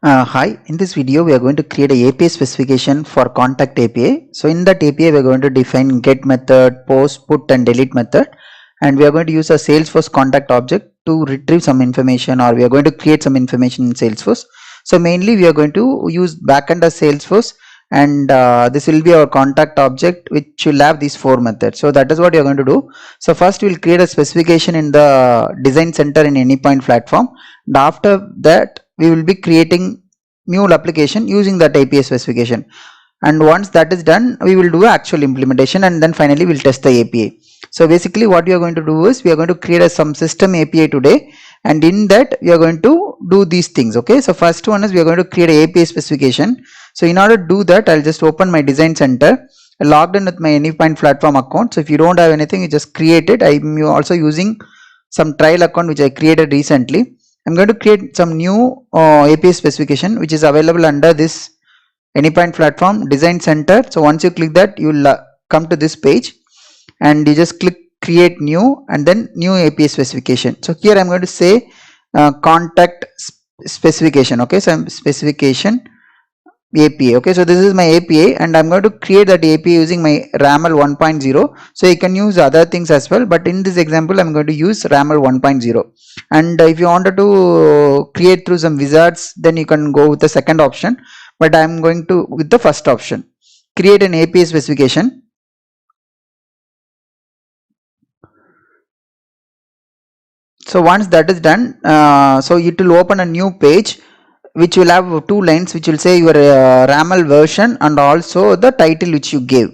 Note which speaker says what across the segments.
Speaker 1: Hi, in this video we are going to create a API specification for contact API. So in that API we are going to define get method, post, put and delete method, and we are going to use a Salesforce contact object to retrieve some information, or we are going to create some information in Salesforce. So mainly we are going to use backend of Salesforce, and this will be our contact object which will have these four methods. So that is what you are going to do. So first we will create a specification in the design center in Anypoint platform, and after that we will be creating new application using that API specification, and once that is done we will do actual implementation, and then finally we'll test the API. So basically what we are going to do is we are going to create some system API today, and in that we are going to do these things. Okay, so first one is we are going to create a API specification. So in order to do that, I'll just open my design center. I logged in with my Anypoint platform account. So if you don't have anything, you just create it. I'm also using some trial account which I created recently. I'm going to create some new API specification which is available under this Anypoint platform design center. So once you click that, you will come to this page, and you just click create new and then new API specification. So here I'm going to say contact specification. Okay, so I'm specification API. Okay, so this is my API, and I'm going to create that API using my RAML 1.0. So you can use other things as well, but in this example I'm going to use RAML 1.0. And if you wanted to create through some wizards, then you can go with the second option, but I'm going to with the first option, create an API specification. So once that is done, so it will open a new page which will have two lines which will say your RAML version and also the title which you gave.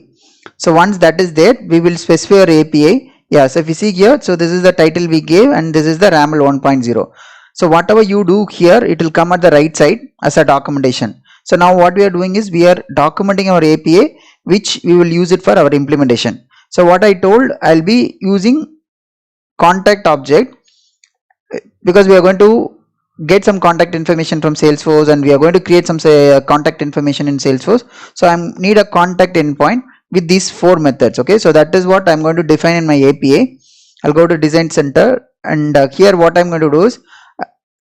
Speaker 1: So once that is there, we will specify our API. Yeah, so if you see here, so this is the title we gave and this is the RAML 1.0. So whatever you do here, it will come at the right side as a documentation. So now what we are doing is we are documenting our API which we will use it for our implementation. So what I told, I'll be using contact object because we are going to get some contact information from Salesforce, and we are going to create some contact information in Salesforce. So I need a contact endpoint with these four methods. Okay, so that is what I'm going to define in my API. I'll go to design center, and here what I'm going to do is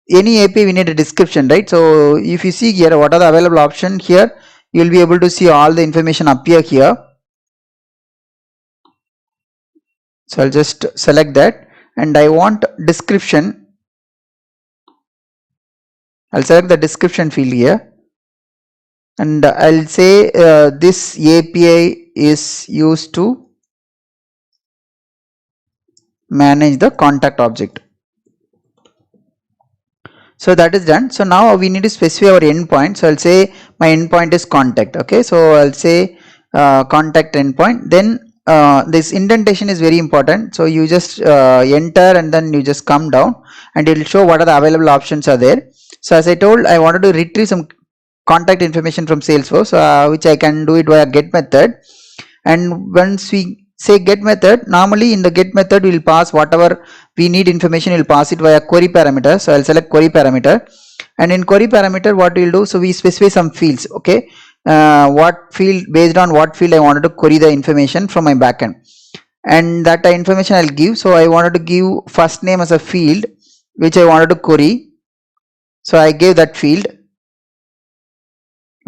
Speaker 1: any API we need a description, right? So if you see here what are the available options here, you will be able to see all the information appear here. So I'll just select that, and I want description. I'll select the description field here, and I'll say this API is used to manage the contact object. So that is done. So now we need to specify our endpoint. So I'll say my endpoint is contact. Okay, so I'll say contact endpoint. Then this indentation is very important. So you just enter and then you just come down, and it will show what are the available options are there. So as I told, I wanted to retrieve some contact information from Salesforce, which I can do it via get method. And once we say get method, normally in the get method we'll pass whatever we need information, we'll pass it via query parameter. So I'll select query parameter, and in query parameter what we'll do, so we specify some fields. Okay, what field, based on what field I wanted to query the information from my backend, and that information I'll give. So I wanted to give first name as a field which I wanted to query, so I gave that field.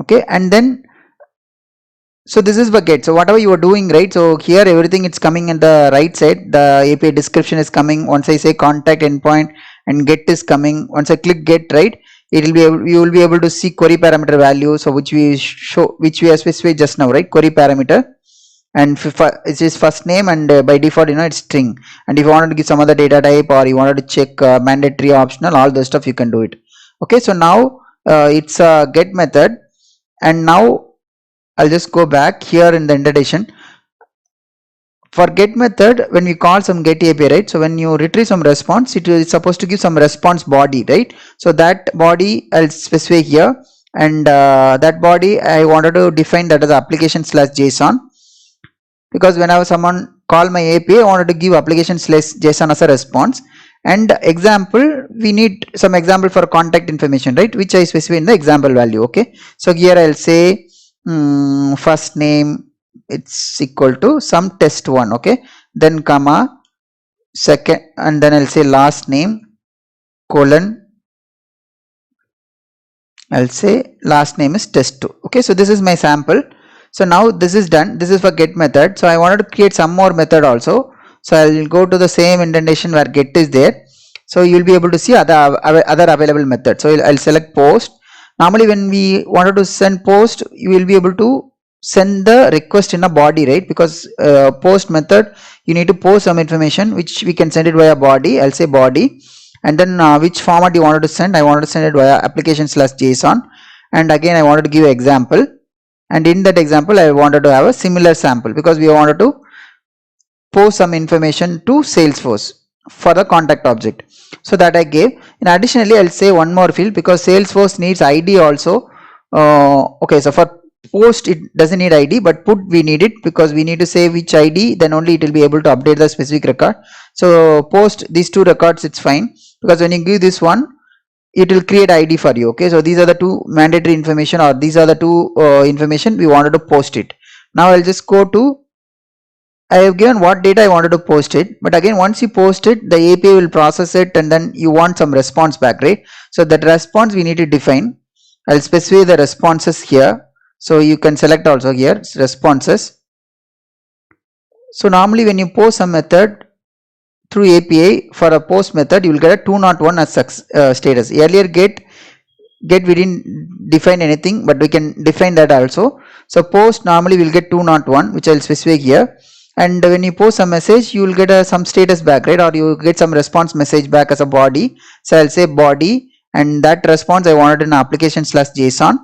Speaker 1: Okay, and then so this is the get. So whatever you are doing, right, so here everything it's coming at the right side, the API description is coming. Once I say contact endpoint and get is coming, once I click get, right, it will be able, you will be able to see query parameter value, so which we have specified just now, right, query parameter, and it is first name, and by default it's string. And if you wanted to give some other data type, or you wanted to check mandatory, optional, all the stuff you can do it. Okay, so now it's a get method, and now I'll just go back here in the indentation. For get method, when we call some get API, right, so when you retrieve some response, it is supposed to give some response body, right? So that body I'll specify here, and that body I wanted to define that as application/JSON, because whenever someone call my API, I wanted to give application/JSON as a response. And example, we need some example for contact information, right, which I specify in the example value. Okay, so here I'll say first name it's equal to some test1. Okay, then comma second, and then I'll say last name colon I'll say last name is test2. Okay, so this is my sample. So now this is done. This is for get method. So I wanted to create some more method also. So I'll go to the same indentation where get is there. So you'll be able to see other available methods. So I'll select post. Normally when we wanted to send post, you will be able to send the request in a body, right? Because post method, you need to post some information which we can send it via body. I'll say body, and then which format you wanted to send. I wanted to send it via application/json, and again I wanted to give an example, and in that example I wanted to have a similar sample because we wanted to post some information to Salesforce for the contact object. So that I gave. And additionally, I'll say one more field because Salesforce needs ID also. Okay, so for post it doesn't need ID, but put we need it because we need to say which ID, then only it will be able to update the specific record. So post these two records, it's fine because when you give this one, it will create ID for you. Okay, so these are the two mandatory information, or these are the two information we wanted to post it. Now I'll just go to, I have given what data I wanted to post it, but again once you post it, the API will process it and then you want some response back, right? So that response we need to define. I'll specify the responses here. So you can select also here responses. So normally when you post a method through API for a post method, you will get a 201 as status. Earlier get we didn't define anything, but we can define that also. So post normally will get 201, which I'll specify here. And when you post a message, you will get some status back, right? Or you get some response message back as a body. So I'll say body, and that response I wanted in application/json,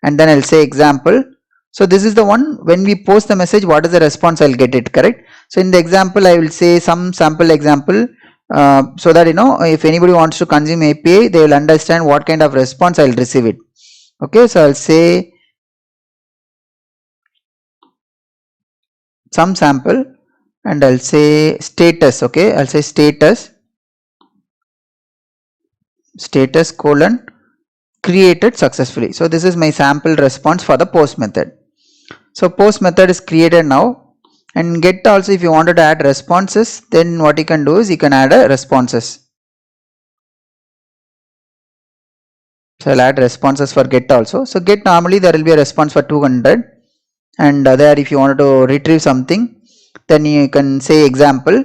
Speaker 1: and then I'll say example. So this is the one when we post the message, what is the response I'll get it, correct? So in the example, I will say some sample example so that if anybody wants to consume API, they will understand what kind of response I'll receive it. Okay, so I'll say some sample and I'll say status. Okay, I'll say status colon created successfully. So this is my sample response for the post method. So post method is created now, and get also, if you wanted to add responses, then what you can do is you can add a responses. So I'll add responses for get also. So get normally there will be a response for 200, and there if you wanted to retrieve something, then you can say example.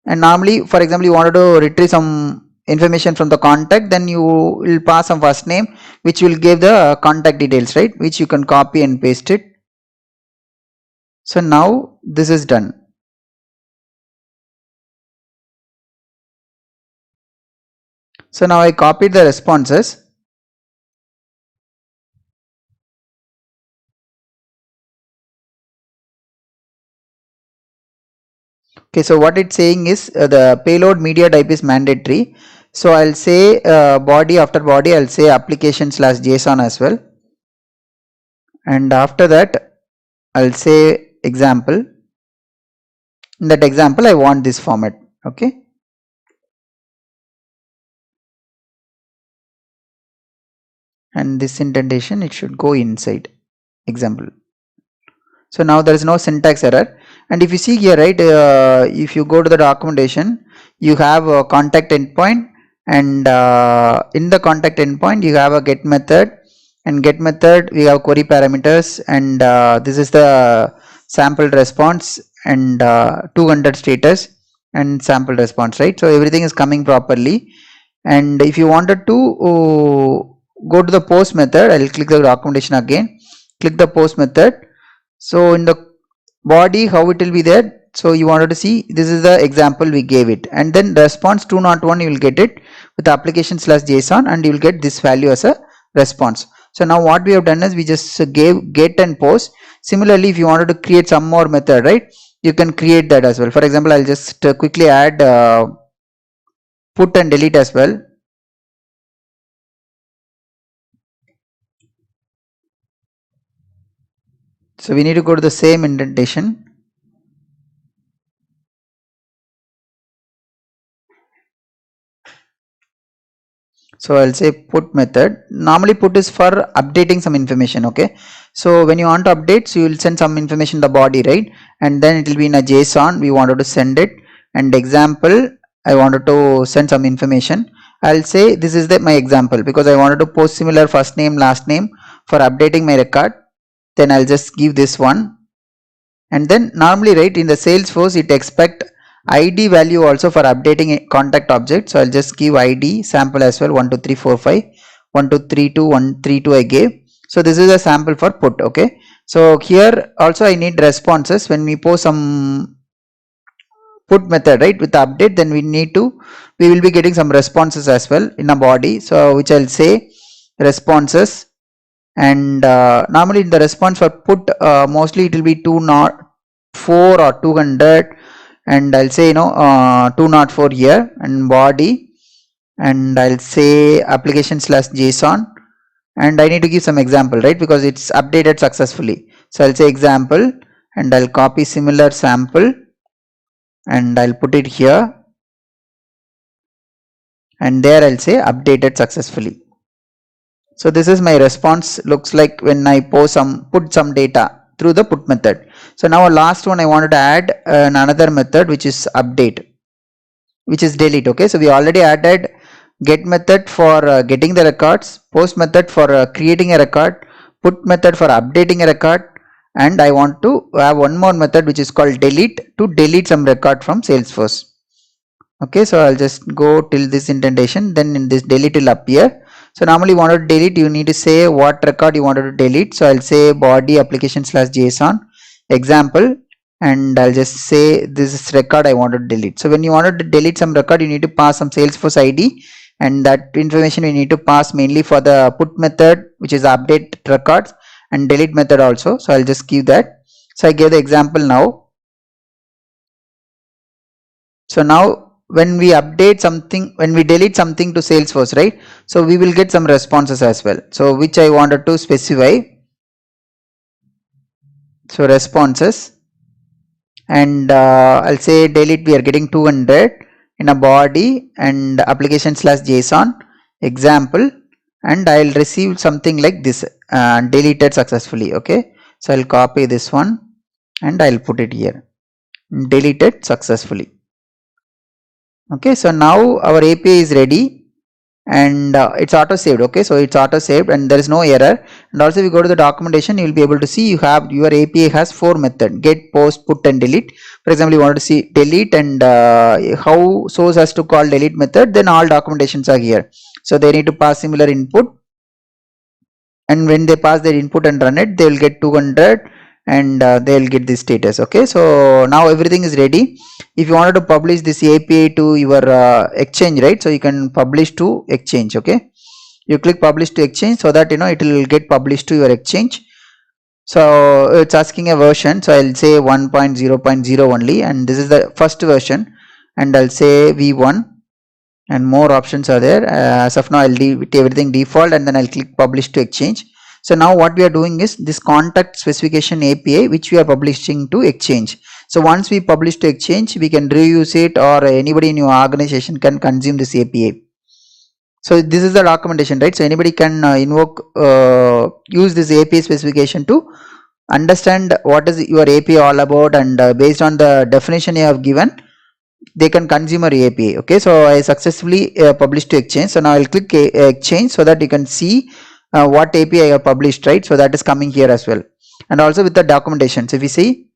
Speaker 1: And normally, for example, you wanted to retrieve some information from the contact, then you will pass some first name which will give the contact details, right, which you can copy and paste it. So now this is done. So now I copied the responses. Okay, so what it's saying is the payload media type is mandatory. So I'll say body, after body I'll say application/json as well, and after that I'll say example. In that example I want this format. Okay, and this indentation, it should go inside example. So now there is no syntax error. And if you see here, right, if you go to the documentation, you have a contact endpoint, and in the contact endpoint you have a get method, and get method we have query parameters, and this is the sample response, and 200 status and sample response, right? So everything is coming properly. And if you wanted to go to the post method, I will click the documentation again, click the post method. So in the body, how it will be there? So you wanted to see, this is the example we gave it, and then response 201 you will get it with application/json, and you will get this value as a response. So now what we have done is we just gave get and post. Similarly, if you wanted to create some more method, right, you can create that as well. For example, I'll just quickly add put and delete as well. So we need to go to the same indentation. So I'll say put method. Normally put is for updating some information. Okay, so when you want to update, so you will send some information in the body, right, and then it will be in a JSON we wanted to send it, and example I wanted to send some information. I'll say this is my example because I wanted to post similar first name last name for updating my record. Then I'll just give this one, and then normally, right, in the Salesforce it expect ID value also for updating a contact object. So I'll just give ID sample as well, 1 2 3 4 5 1 2 3 2 1 3 2 I gave. So this is a sample for put. Okay, so here also I need responses when we post some put method, right, with the update, then we will be getting some responses as well in a body. So which I'll say responses, and normally in the response for put mostly it will be 204 or 200, and I'll say 204 here, and body, and I'll say application slash JSON, and I need to give some example, right, because it's updated successfully. So I'll say example, and I'll copy similar sample, and I'll put it here, and there I'll say updated successfully. So this is my response looks like when I put some data through the put method. So now last one I wanted to add another method which is update, which is delete. Okay, so we already added get method for getting the records, post method for creating a record, put method for updating a record, and I want to have one more method which is called delete to delete some record from Salesforce. Okay, so I'll just go till this indentation, then in this delete will appear. So normally you want to delete, you need to say what record you wanted to delete. So I'll say body application slash JSON example, and I'll just say this is record I wanted to delete. So when you wanted to delete some record, you need to pass some Salesforce ID, and that information we need to pass mainly for the put method, which is update records, and delete method also. So I'll just give that. So I gave the example now. So now when we update something, when we delete something to Salesforce, right, so we will get some responses as well. So which I wanted to specify. So responses, and I'll say delete, we are getting 200 in a body, and application slash JSON example, and I'll receive something like this, deleted successfully. Okay, so I'll copy this one and I'll put it here, deleted successfully. Okay, so now our API is ready, and it's auto saved. Okay, so it's auto saved and there is no error. And also if you go to the documentation, you will be able to see you have your API has 4 methods: get, post, put, and delete. For example, you wanted to see delete, and how source has to call delete method, then all documentations are here. So they need to pass similar input, and when they pass their input and run it, they will get 200, and they will get this status. Okay, so now everything is ready. If you wanted to publish this API to your Exchange, right, so you can publish to Exchange. Okay, you click publish to Exchange, so that it will get published to your Exchange. So it's asking a version, so I'll say 1.0.0 only, and this is the first version, and I'll say v1, and more options are there. As of now I'll leave everything default, and then I'll click publish to Exchange. So now what we are doing is this contact specification API which we are publishing to Exchange. So once we publish to Exchange, we can reuse it, or anybody in your organization can consume this API. So this is the documentation, right? So anybody can use this API specification to understand what is your API all about, and based on the definition you have given, they can consume your API. Okay, so I successfully published to Exchange. So now I'll click Exchange so that you can see what API I have published, right? So that is coming here as well, and also with the documentation. So if you see,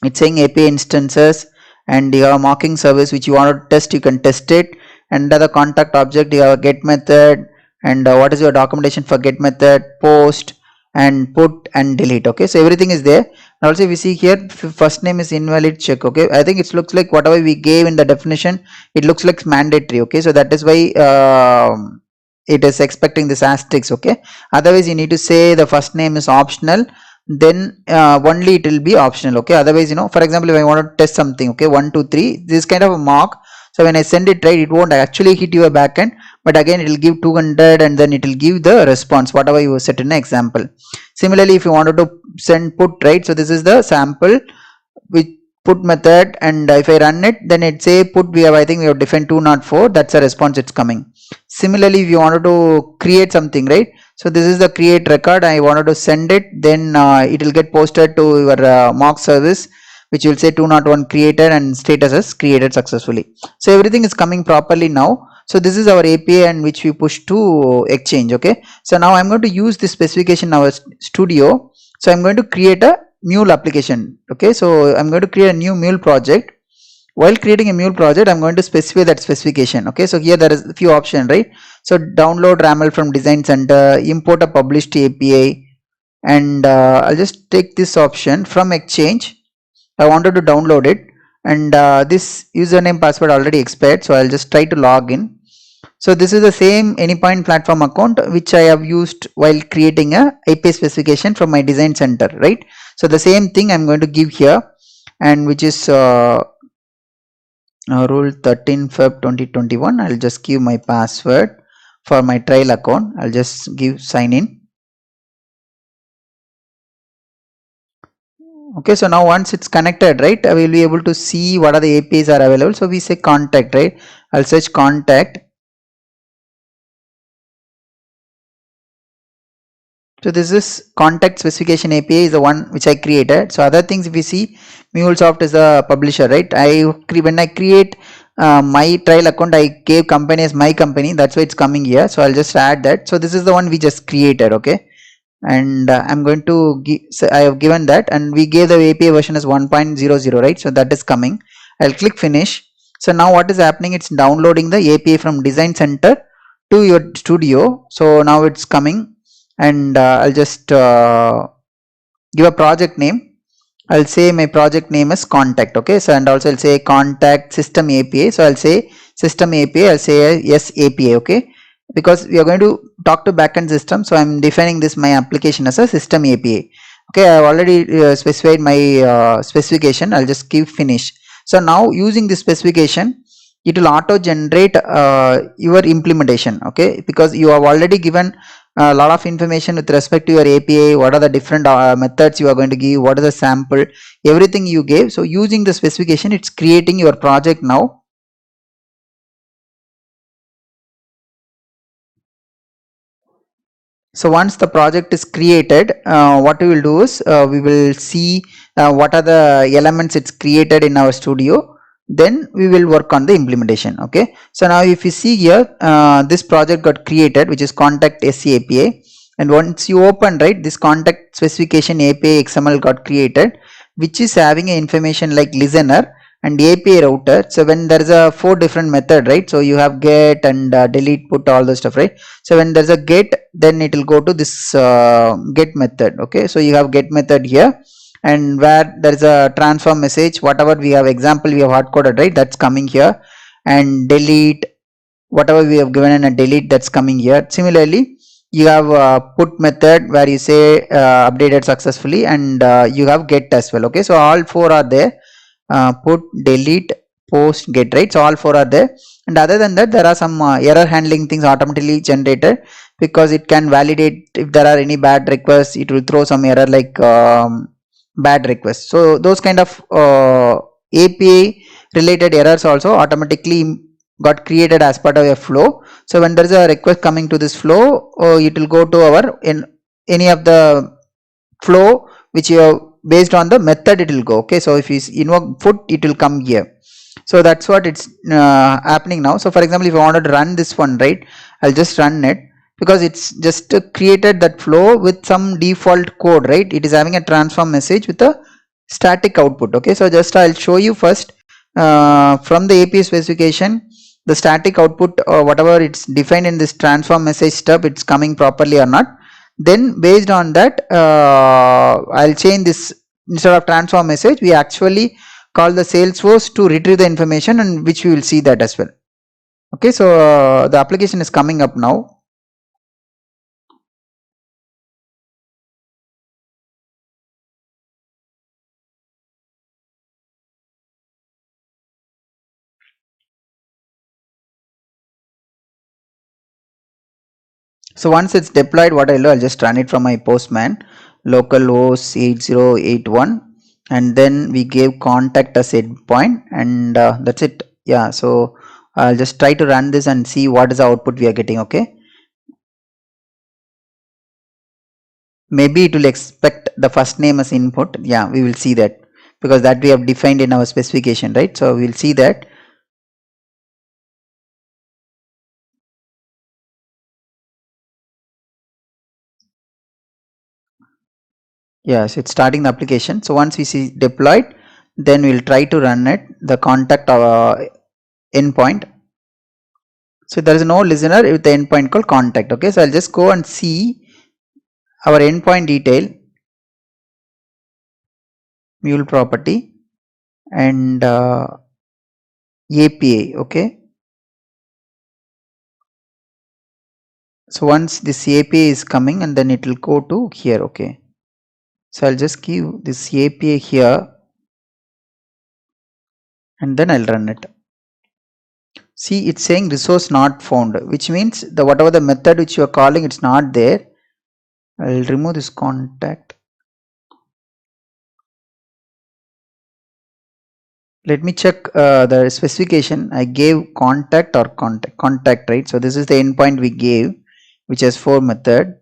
Speaker 1: it's saying API instances, and you have mocking service which you want to test, you can test it. And the contact object, you have a get method, and what is your documentation for get method, post, and put, and delete. Okay, so everything is there. And also if you see here, first name is invalid, check. Okay, I think it looks like whatever we gave in the definition, it looks like mandatory. Okay, so that is why it is expecting this asterisk. Okay, otherwise you need to say the first name is optional, then only it will be optional. Okay, otherwise for example, if I want to test something, okay, 1 2 3, this kind of a mock. So when I send it, right, it won't actually hit your backend, but again it will give 200, and then it will give the response whatever you set in an example. Similarly, if you wanted to send put, right, so this is the sample with put method, and if I run it, then it say put, I think we have defined 204, that's a response it's coming. Similarly, if you wanted to create something, right, so this is the create record, I wanted to send it, then it will get posted to your mock service, which will say 201 created, and status is created successfully. So everything is coming properly now. So this is our API and which we push to Exchange. Okay, so now I'm going to use this specification in our studio. So I'm going to create a mule application. Okay, so I'm going to create a new mule project. While creating a mule project, I'm going to specify that specification. Okay, so here there is a few options, right? So download raml from design center, import a published API, and I'll just take this option from Exchange. I wanted to download it, and this username password already expired, so I'll just try to log in. So this is the same Anypoint platform account which I have used while creating a API specification from my design center, right? So the same thing I'm going to give here, and which is rule 13 Feb 2021. I'll just give my password for my trial account. I'll just give sign in. Okay, so now once it's connected, right, I will be able to see what are the APIs are available. So we say contact, right? I'll search contact. So this is contact specification API is the one which I created. So other things, if we see, MuleSoft is a publisher, right? When I create my trial account, I gave company as my company. That's why it's coming here. So I'll just add that. So this is the one we just created, okay? And I'm going to give, so I have given that, and we gave the API version as 1.00, right? So that is coming. I'll click finish. So now what is happening? It's downloading the API from design center to your studio. So now it's coming, and I'll just give a project name. I'll say my project name is contact. Okay, so and also I'll say contact system API. So I'll say system API. I'll say yes API. Okay, because we are going to talk to backend system, so I'm defining this my application as a system API. Okay, I've already specified my specification. I'll just give finish. So now using this specification, it will auto generate your implementation. Okay, because you have already given a lot of information with respect to your API, what are the different methods you are going to give, what is the sample, everything you gave. So using the specification, it's creating your project now. So once the project is created, what we will do is we will see what are the elements it's created in our studio. Then we will work on the implementation. Okay. So now if you see here, this project got created, which is contact SC API. And once you open, right, this contact specification API XML got created, which is having a information like listener and API router. So when there is a 4 different method, right? So you have get and delete, put, all the stuff, right? So when there's a get, then it will go to this get method. Okay, so you have get method here, and where there is a transform message, whatever we have example we have hard coded, right, that's coming here, and delete, whatever we have given in a delete, that's coming here. Similarly, you have put method where you say updated successfully, and you have get as well. Okay, so all 4 are there. Put, delete, post, get, right? So all 4 are there, and other than that, there are some error handling things automatically generated, because it can validate if there are any bad requests. It will throw some error like bad requests. So those kind of API related errors also automatically got created as part of a flow. So when there is a request coming to this flow, it will go to our in any of the flow which you have based on the method, it will go. Okay, so if you invoke put, it will come here. So that's what it's happening now. So for example, if I wanted to run this one, right, I'll just run it, because it's just created that flow with some default code, right? It is having a transform message with a static output. Okay, so just I'll show you first from the API specification, the static output or whatever it's defined in this transform message stub, it's coming properly or not. Then based on that, I'll change this. Instead of transform message, we actually call the Salesforce to retrieve the information, and which we will see that as well. Okay, so the application is coming up now. So once it's deployed, what I'll do, I'll just run it from my Postman localhost 8081, and then we gave contact as endpoint, and that's it. Yeah, so I'll just try to run this and see what is the output we are getting. Okay, maybe it will expect the first name as input. Yeah, we will see that, because that we have defined in our specification, right? So we'll see that. Yes, it's starting the application. So once we see deployed, then we'll try to run it, the contact endpoint. So there is no listener with the endpoint called contact. Okay, so I'll just go and see our endpoint detail, mule property, and API. Okay, so once this API is coming, and then it will go to here. Okay, so I'll just give this API here, and then I'll run it. See, it's saying resource not found, which means the whatever the method which you are calling, it's not there. I'll remove this contact. Let me check the specification. I gave contact or contact, right? So this is the endpoint we gave, which has 4 method.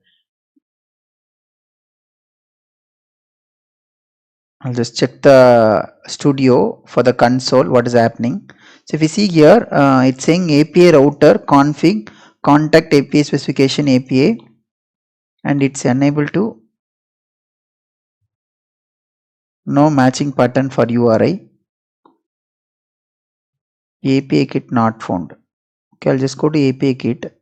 Speaker 1: I'll just check the studio for the console, what is happening. So if you see here, it's saying API router config contact API specification API, and it's unable to no matching pattern for URI. API kit not found. Okay, I'll just go to API kit.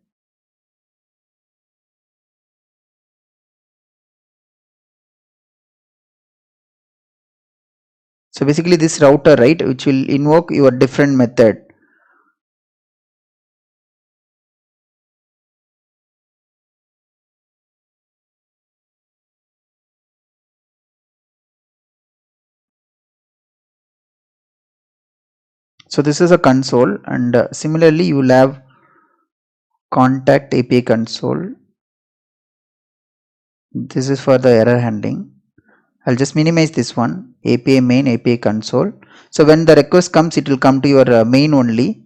Speaker 1: So basically this router, right, which will invoke your different method. So this is a console, and similarly you will have contact API console. This is for the error handling. I'll just minimize this one, API main API console. So when the request comes, it will come to your main only.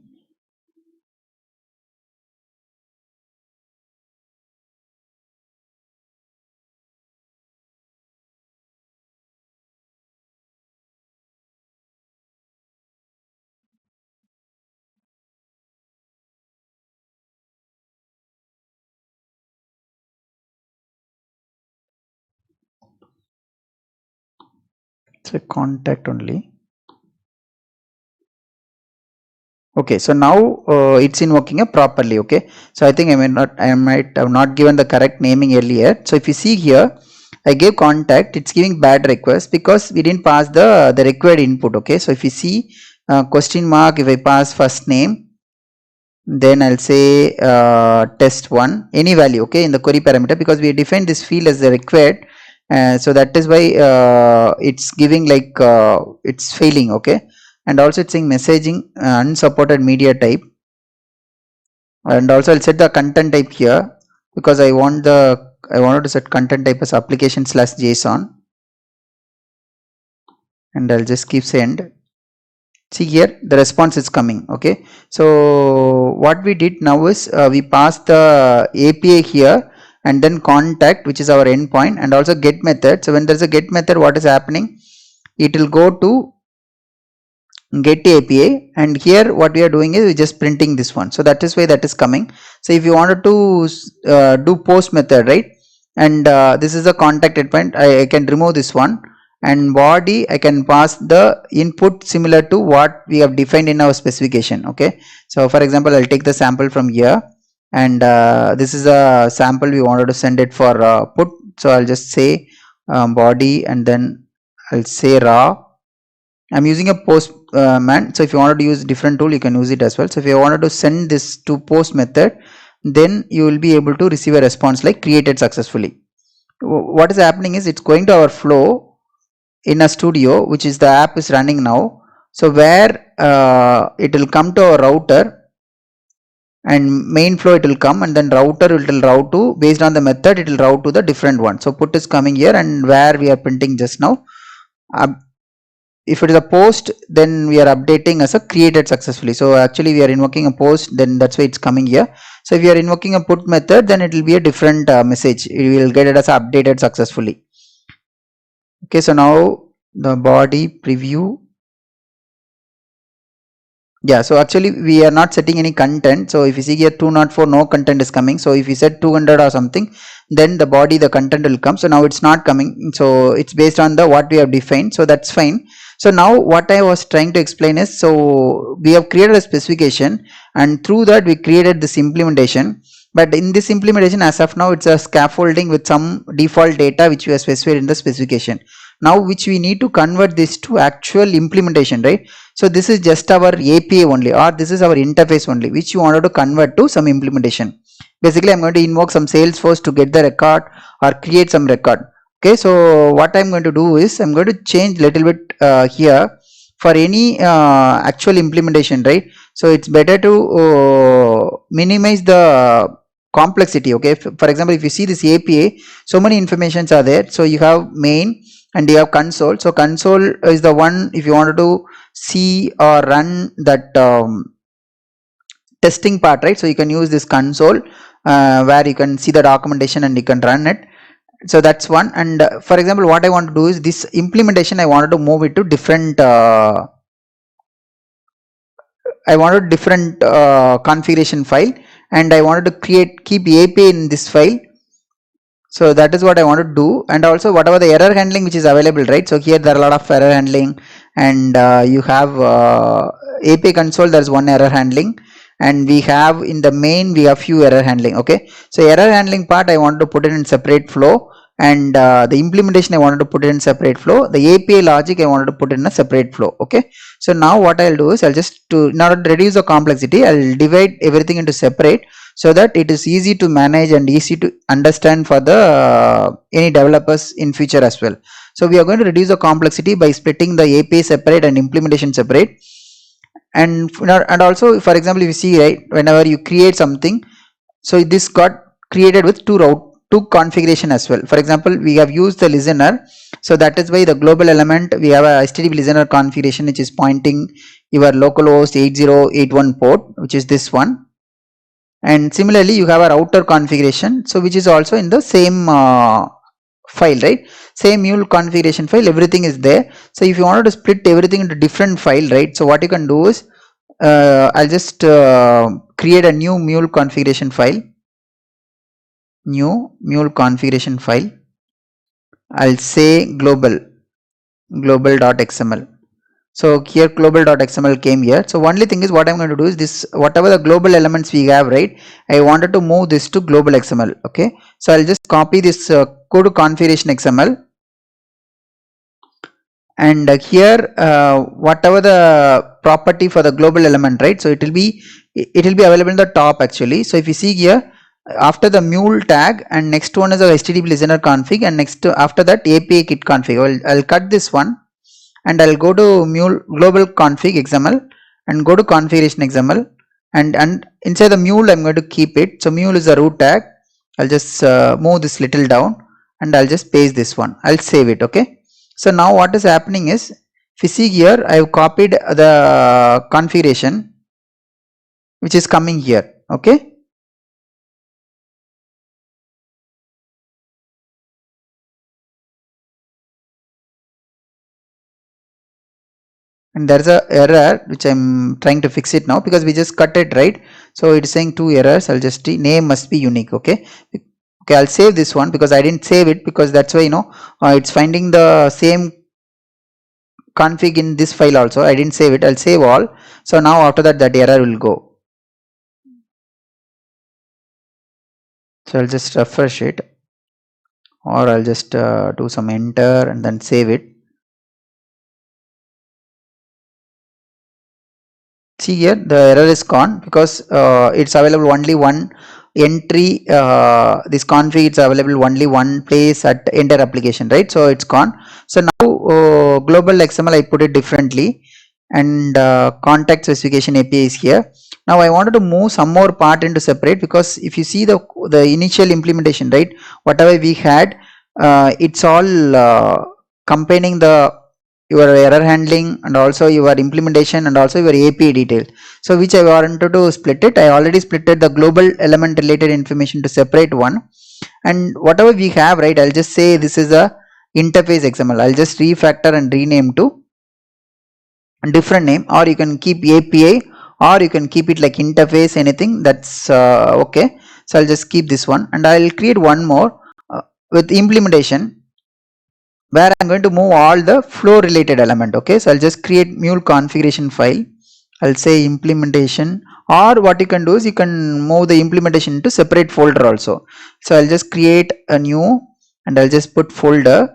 Speaker 1: So contact only. Okay, so now it's invoking it properly. Okay, so I think I might have not given the correct naming earlier. So if you see here, I gave contact, it's giving bad request because we didn't pass the required input. Okay, so if you see question mark, if I pass first name, then I'll say test1, any value, okay, in the query parameter, because we defined this field as the required. So that is why it's giving like it's failing. Okay, and also it's saying messaging unsupported media type, and also I'll set the content type here because I wanted to set content type as application/json, and I'll just keep send. See here the response is coming. Okay, so what we did now is we passed the API here, and then contact, which is our endpoint, and also get method. So when there's a get method, what is happening, it will go to get API, and here what we are doing is we just printing this one. So that is why that is coming. So if you wanted to do post method, right, and this is a contact endpoint, I can remove this one, and body I can pass the input similar to what we have defined in our specification. Okay, so for example, I'll take the sample from here, and this is a sample we wanted to send it for put. So I'll just say body, and then I'll say raw. I'm using a postman. So if you wanted to use different tool, you can use it as well. So if you wanted to send this to post method, then you will be able to receive a response like created successfully. What is happening is it's going to our flow in a studio, which is the app is running now. So where it will come to our router, and main flow it will come, and then router it will route to, based on the method it will route to the different one. So put is coming here, and where we are printing just now. If it is a post, then we are updating as a created successfully. So actually we are invoking a post, then that's why it's coming here. So if you are invoking a put method, then it will be a different message. You will get it as updated successfully. Okay, so now the body preview Yeah, so actually we are not setting any content. So if you see here 204, no content is coming. So if you set 200 or something, then the body, the content will come. So now it's not coming. So it's based on the what we have defined. So that's fine. So now what I was trying to explain is, so we have created a specification, and through that we created this implementation. But in this implementation, as of now, it's a scaffolding with some default data which we have specified in the specification. Now which we need to convert this to actual implementation, right? So this is just our API only, or this is our interface only, which you wanted to convert to some implementation. Basically, I'm going to invoke some Salesforce to get the record or create some record. Okay, so what I'm going to do is I'm going to change little bit here for any actual implementation, right? So it's better to minimize the complexity. Okay, for example, if you see this API, so many informations are there. So you have main and you have console. So console is the one if you wanted to see or run that testing part, right? So you can use this console where you can see the documentation and you can run it. So that's one. And for example, what I want to do is this implementation, I wanted to move it to different I wanted different configuration file, and I wanted to keep API in this file. So that is what I want to do. And also whatever the error handling which is available, right? So here there are a lot of error handling, and you have API console, there's one error handling, and we have in the main we have few error handling. Okay, so error handling part I want to put it in separate flow, and the implementation I wanted to put it in separate flow. The API logic I wanted to put in a separate flow. Okay, so now what I'll do is I'll just in order to reduce the complexity, I'll divide everything into separate, so that it is easy to manage and easy to understand for the any developers in future as well. So we are going to reduce the complexity by splitting the API separate and implementation separate. And also, for example, if you see, right, whenever you create something, so this got created with two configuration as well. For example, we have used the listener, so that is why the global element we have a HTTP listener configuration which is pointing your localhost 8081 port, which is this one. And similarly you have a router configuration, so which is also in the same file, right? Same mule configuration file, everything is there. So if you wanted to split everything into different file, right, so what you can do is I'll just create a new mule configuration file, I'll say global.xml. So here global.xml came here. So only thing is what I'm going to do is this, whatever the global elements we have, right, I wanted to move this to global XML. Okay, so I'll just copy this go to configuration XML, and here whatever the property for the global element, right, so it will be available in the top actually. So if you see here, after the mule tag, and next one is the HTTP listener config, and next after that API kit config. I'll cut this one, and I'll go to mule global config XML and go to configuration XML, and inside the mule I'm going to keep it. So mule is the root tag. I'll just move this little down, and I'll just paste this one. I'll save it. Okay, so now what is happening is, if you see here, I've copied the configuration which is coming here. Okay, and there's a error which I'm trying to fix it now, because we just cut it, right? So it's saying two errors. I'll just name must be unique. Okay, I'll save this one because I didn't save it, because that's why, you know, it's finding the same config in this file also. I didn't save it. I'll save all. So now after that error will go. So I'll just refresh it, or I'll just do some enter and then save it. See here, the error is gone, because it's available only one entry. This config is available only one place at enter application, right? So it's gone. So now global XML I put it differently, and contact specification API is here. Now I wanted to move some more part into separate, because if you see the initial implementation, right, whatever we had, it's all containing your error handling, and also your implementation, and also your API detail. So which I wanted to split it. I already splitted the global element related information to separate one, and whatever we have, right, I'll just say this is a interface XML. I'll just refactor and rename to a different name, or you can keep API or you can keep it like interface, anything, that's okay. So I'll just keep this one, and I'll create one more with implementation, where I'm going to move all the flow related element. Okay, so I'll just create mule configuration file. I'll say implementation, or what you can do is you can move the implementation into separate folder also. So I'll just create a new, and I'll just put folder,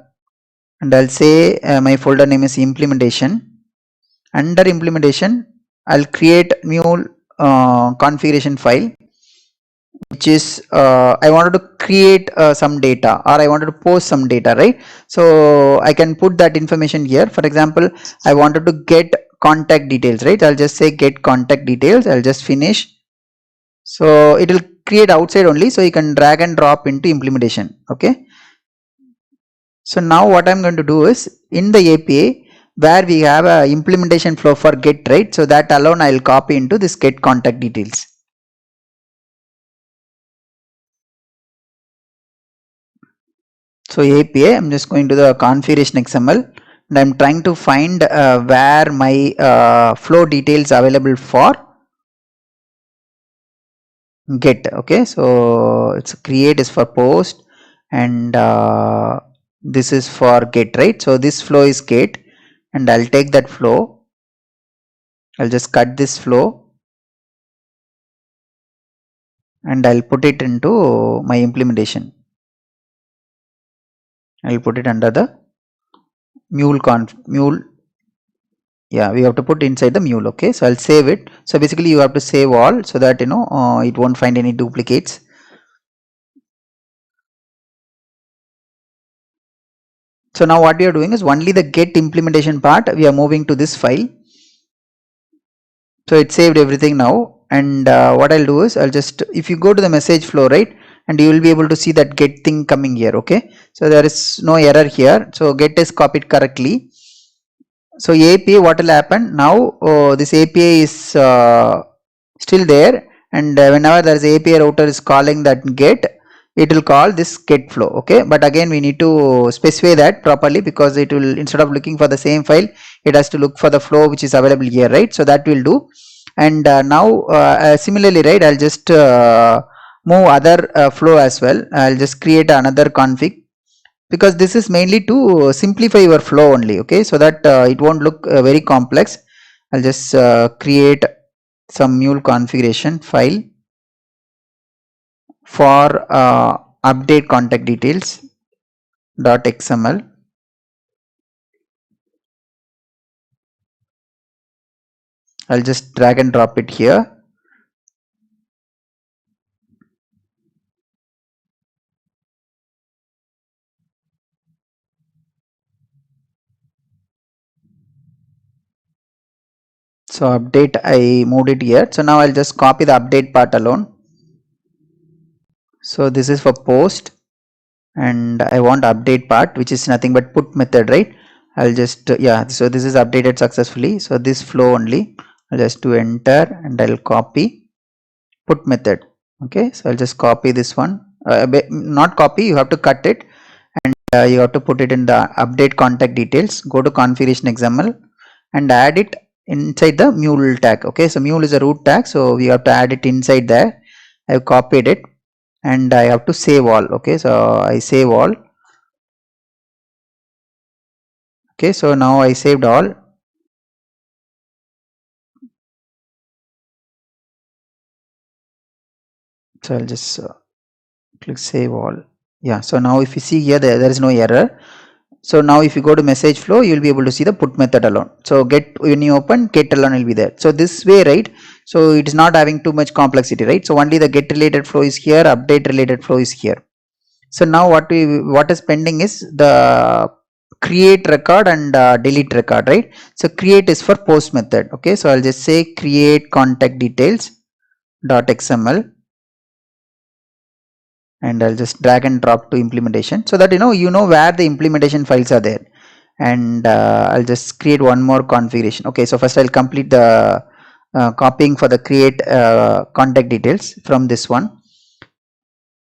Speaker 1: and I'll say my folder name is implementation. Under implementation, I'll create mule configuration file, which is I wanted to create some data, or I wanted to post some data, right? So I can put that information here. For example, I wanted to get contact details, right? I'll just say get contact details. I'll just finish. So it will create outside only, so you can drag and drop into implementation. Okay, so now what I'm going to do is, in the API where we have a implementation flow for get, right? So that alone I'll copy into this get contact details. So API, I'm just going to the configuration XML, and I'm trying to find where my flow details available for get. Okay, so it's create is for post, and this is for get, right? So this flow is get, and I'll take that flow, I'll just cut this flow, and I'll put it into my implementation. I'll put it under the mule yeah, we have to put inside the mule. Okay, so I'll save it. So basically you have to save all, so that it won't find any duplicates. So now what we are doing is, only the get implementation part we are moving to this file. So it saved everything now, and what I'll do is, I'll just, if you go to the message flow, right, and you will be able to see that get thing coming here. Okay, so there is no error here, so get is copied correctly. So API, what will happen now, this API is still there, and whenever there is API router is calling that get, it will call this get flow. Okay, but again we need to specify that properly, because it will, instead of looking for the same file, it has to look for the flow which is available here, right? So that will do. And now similarly, right, I'll just move other flow as well. I'll just create another config, because this is mainly to simplify your flow only. Okay, so that it won't look very complex. I'll just create some mule configuration file for update contact details .xml. I'll just drag and drop it here. So update, I moved it here. So now I'll just copy the update part alone. So this is for post, and I want update part, which is nothing but put method, right? I'll just yeah, so this is updated successfully. So this flow only, I'll just do enter, and I'll copy put method. Okay, so I'll just copy this one, not copy, you have to cut it, and you have to put it in the update contact details. Go to configuration XML and add it inside the mule tag. Okay, so mule is a root tag, so we have to add it inside there. I've copied it, and I have to save all. Okay, so I save all. Okay, so now I saved all. So I'll just click save all. Yeah, so now if you see here, there is no error. So now if you go to message flow, you will be able to see the put method alone. So get, when you open, get alone will be there. So this way, right, so it is not having too much complexity, right? So only the get related flow is here, update related flow is here. So now what is pending is the create record and delete record, right? So create is for post method. Okay, so I'll just say create contact details .xml, and I'll just drag and drop to implementation, so that you know where the implementation files are there. And I'll just create one more configuration. Okay, so first I'll complete the copying for the create contact details from this one.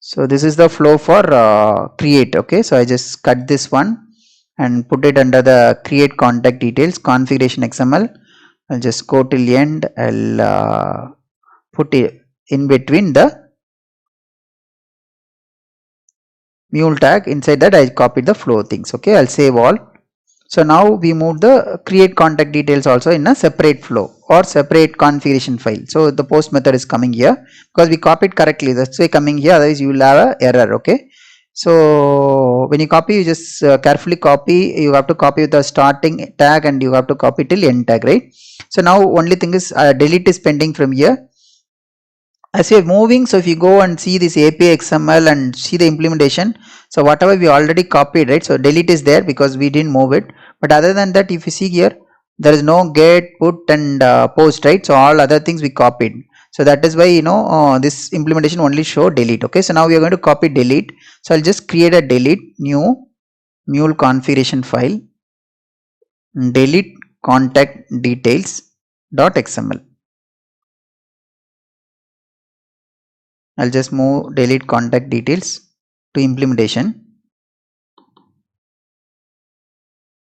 Speaker 1: So this is the flow for create. Okay, so I just cut this one and put it under the create contact details configuration XML, I'll just go till end. I'll put it in between the mule tag. Inside that I copied the flow things. Okay, I'll save all. So now we move the create contact details also in a separate flow or separate configuration file. So the post method is coming here because we copied correctly. That's why coming here, otherwise you will have a error. Okay. So when you copy, you just carefully copy. You have to copy the starting tag and you have to copy till end tag, right? So now only thing is delete is pending from here. As we are moving, so if you go and see this API XML and see the implementation, so whatever we already copied, right? So delete is there because we didn't move it. But other than that, if you see here, there is no get, put and post, right? So all other things we copied. So that is why, this implementation only show delete. Okay, so now we are going to copy delete. So I'll just create a delete new mule configuration file, delete contact details .xml. I'll just move delete contact details to implementation.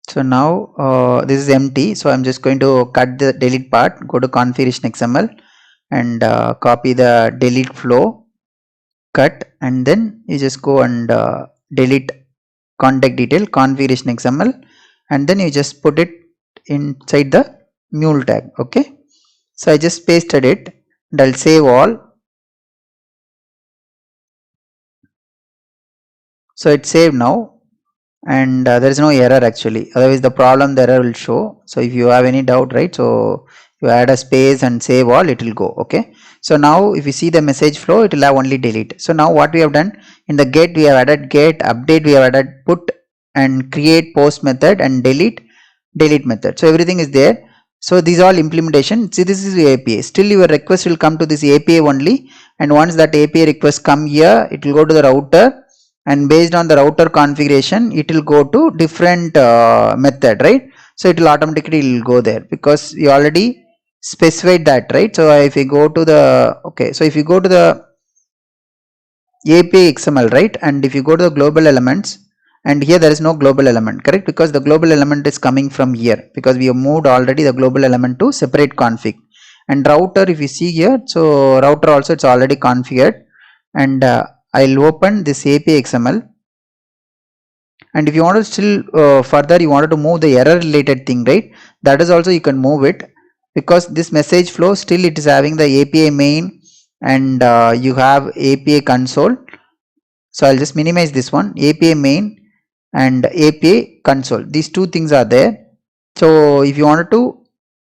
Speaker 1: So now this is empty. So I'm just going to cut the delete part, go to configuration XML and copy the delete flow, cut, and then you just go and delete contact detail configuration XML and then you just put it inside the mule tag. Okay. So I just pasted it and I'll save all. So it's saved now and there is no error actually, otherwise the problem, the error will show. So if you have any doubt, right, so you add a space and save all, it will go. Okay, so now if you see the message flow, it will have only delete. So now what we have done in the get, we have added get, update, we have added put and create post method and delete method. So everything is there. So these all implementation. See, this is the API. Still your request will come to this API only, and once that API request come here, it will go to the router and based on the router configuration it will go to different method, right? So it will automatically go there because you already specified that, right? So if you go to the so if you go to the API XML, right, and if you go to the global elements, and here there is no global element, correct, because the global element is coming from here because we have moved already the global element to separate config. And router, if you see here, so router also it's already configured, and I'll open this API XML, and if you want to still further you wanted to move the error related thing, right, that is also you can move it because this message flow still it is having the API main and you have API console. So I'll just minimize this one, API main and API console, these two things are there. So if you wanted to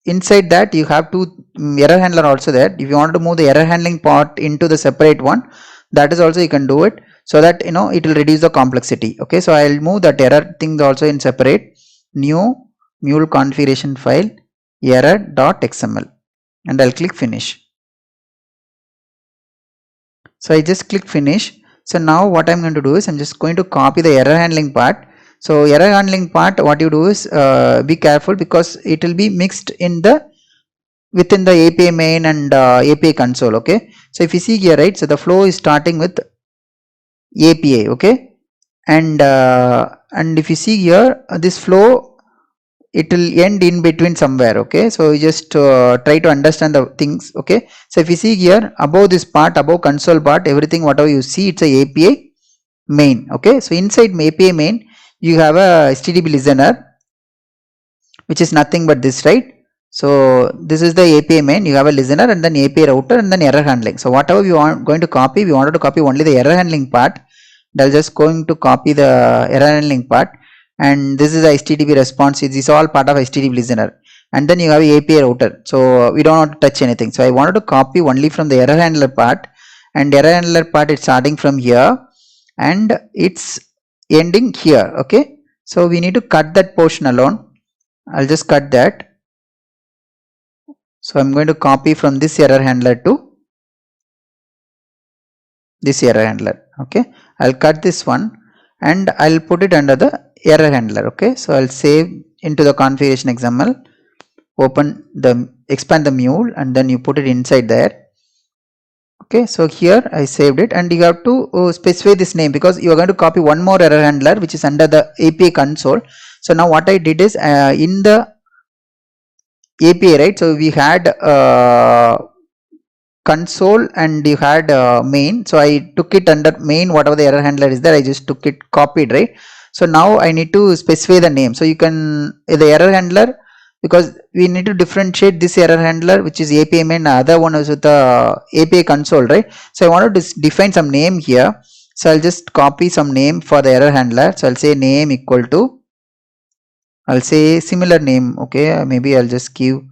Speaker 1: inside that you have to error handler also there. If you want to move the error handling part into the separate one, that is also you can do it, so that it will reduce the complexity. Okay, so I'll move that error thing also in separate new mule configuration file error.xml and I'll click finish. So I just click finish. So now what I'm going to do is I'm just going to copy the error handling part. So error handling part, what you do is be careful because it will be mixed in the within the API main and API console. Okay, so if you see here, right, so the flow is starting with API. Okay, and if you see here this flow it will end in between somewhere. Okay, so you just try to understand the things. Okay, so if you see here above this part, above console part, everything whatever you see, it's a API main. Okay, so inside API main you have a HTTP listener which is nothing but this, right? So this is the API main, you have a listener and then API router and then error handling. So whatever we want going to copy, we wanted to copy only the error handling part. They're just going to copy the error handling part, and this is the HTTP response. This is all part of HTTP listener, and then you have API router. So we don't want to touch anything. So I wanted to copy only from the error handler part, and error handler part is starting from here and it's ending here. Okay, so we need to cut that portion alone. I'll just cut that. So I'm going to copy from this error handler to this error handler. Okay, I'll cut this one and I'll put it under the error handler. Okay, so I'll save into the configuration XML, open the expand the mule and then you put it inside there. Okay, so here I saved it, and you have to specify this name because you are going to copy one more error handler which is under the API console. So now what I did is in the API, right? So we had console and you had main. So I took it under main, whatever the error handler is there, I just took it copied, right? So now I need to specify the name. So you can the error handler, because we need to differentiate this error handler which is API main, other one is with the API console, right? So I wanted to define some name here. So I'll just copy some name for the error handler. So I'll say name equal to, I'll say similar name. Okay, maybe I'll just give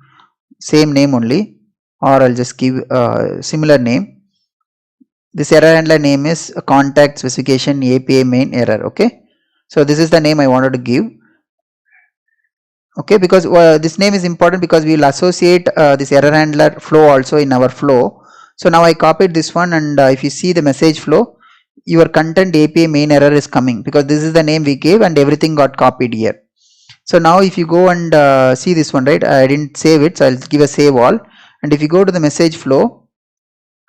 Speaker 1: same name only, or I'll just give similar name. This error handler name is contact specification API main error. Okay, so this is the name I wanted to give. Okay, because this name is important because we will associate this error handler flow also in our flow. So now I copied this one, and if you see the message flow, your content API main error is coming because this is the name we gave and everything got copied here. So now if you go and see this one, right, I didn't save it, so I'll give a save all. And if you go to the message flow,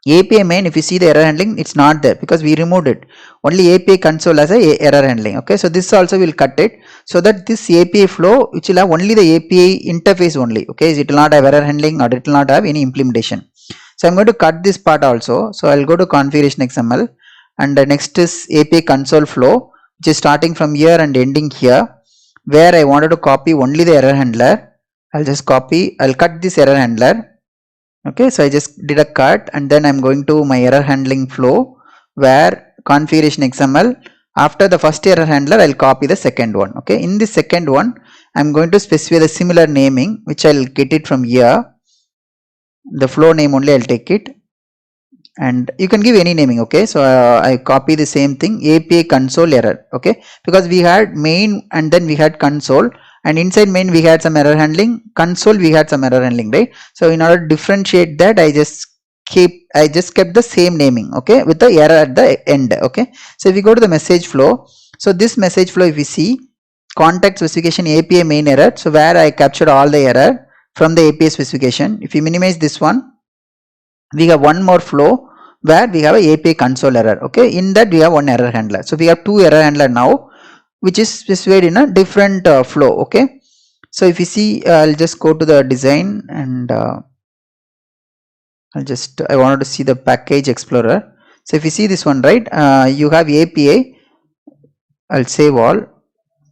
Speaker 1: API main, if you see the error handling, it's not there because we removed it. Only API console as a error handling. Okay, so this also will cut it, so that this API flow which will have only the API interface only. Okay, it will not have error handling or it will not have any implementation. So I'm going to cut this part also. So I'll go to configuration XML, and next is API console flow, which is starting from here and ending here, where I wanted to copy only the error handler. I'll just copy, I'll cut this error handler. Okay, so I just did a cut, and then I'm going to my error handling flow, where configuration XML, after the first error handler I'll copy the second one. Okay, in the second one I'm going to specify the similar naming, which I'll get it from here. The flow name only I'll take it, and you can give any naming. Okay, so I copy the same thing, API console error. Okay, because we had main and then we had console, and inside main we had some error handling, console we had some error handling, right? So in order to differentiate that, I just kept the same naming, okay, with the error at the end. Okay, so if we go to the message flow, so this message flow, if we see contact specification API main error, so where I captured all the error from the API specification. If you minimize this one, we have one more flow where we have a API console error. Okay, in that we have one error handler. So we have two error handler now, which is specified in a different flow. Okay, so if you see, I'll just go to the design, and I wanted to see the package explorer. So if you see this one, right, you have API. I'll save all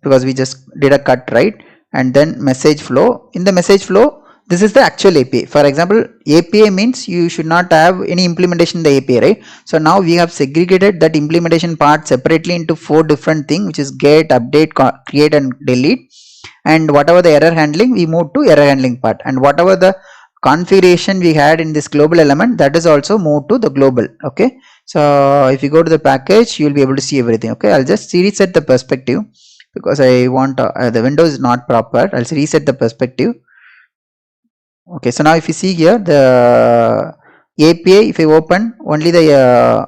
Speaker 1: because we just did a cut, right? And then message flow. In the message flow, this is the actual API. For example, API means you should not have any implementation in the API, right? So now we have segregated that implementation part separately into 4 different things, which is get, update, create and delete. And whatever the error handling, we move to error handling part, and whatever the configuration we had in this global element, that is also moved to the global. Okay, so if you go to the package, you will be able to see everything. Okay, I'll just reset the perspective because I want the window is not proper. I'll reset the perspective. Okay, so now if you see here, the API, if I open only the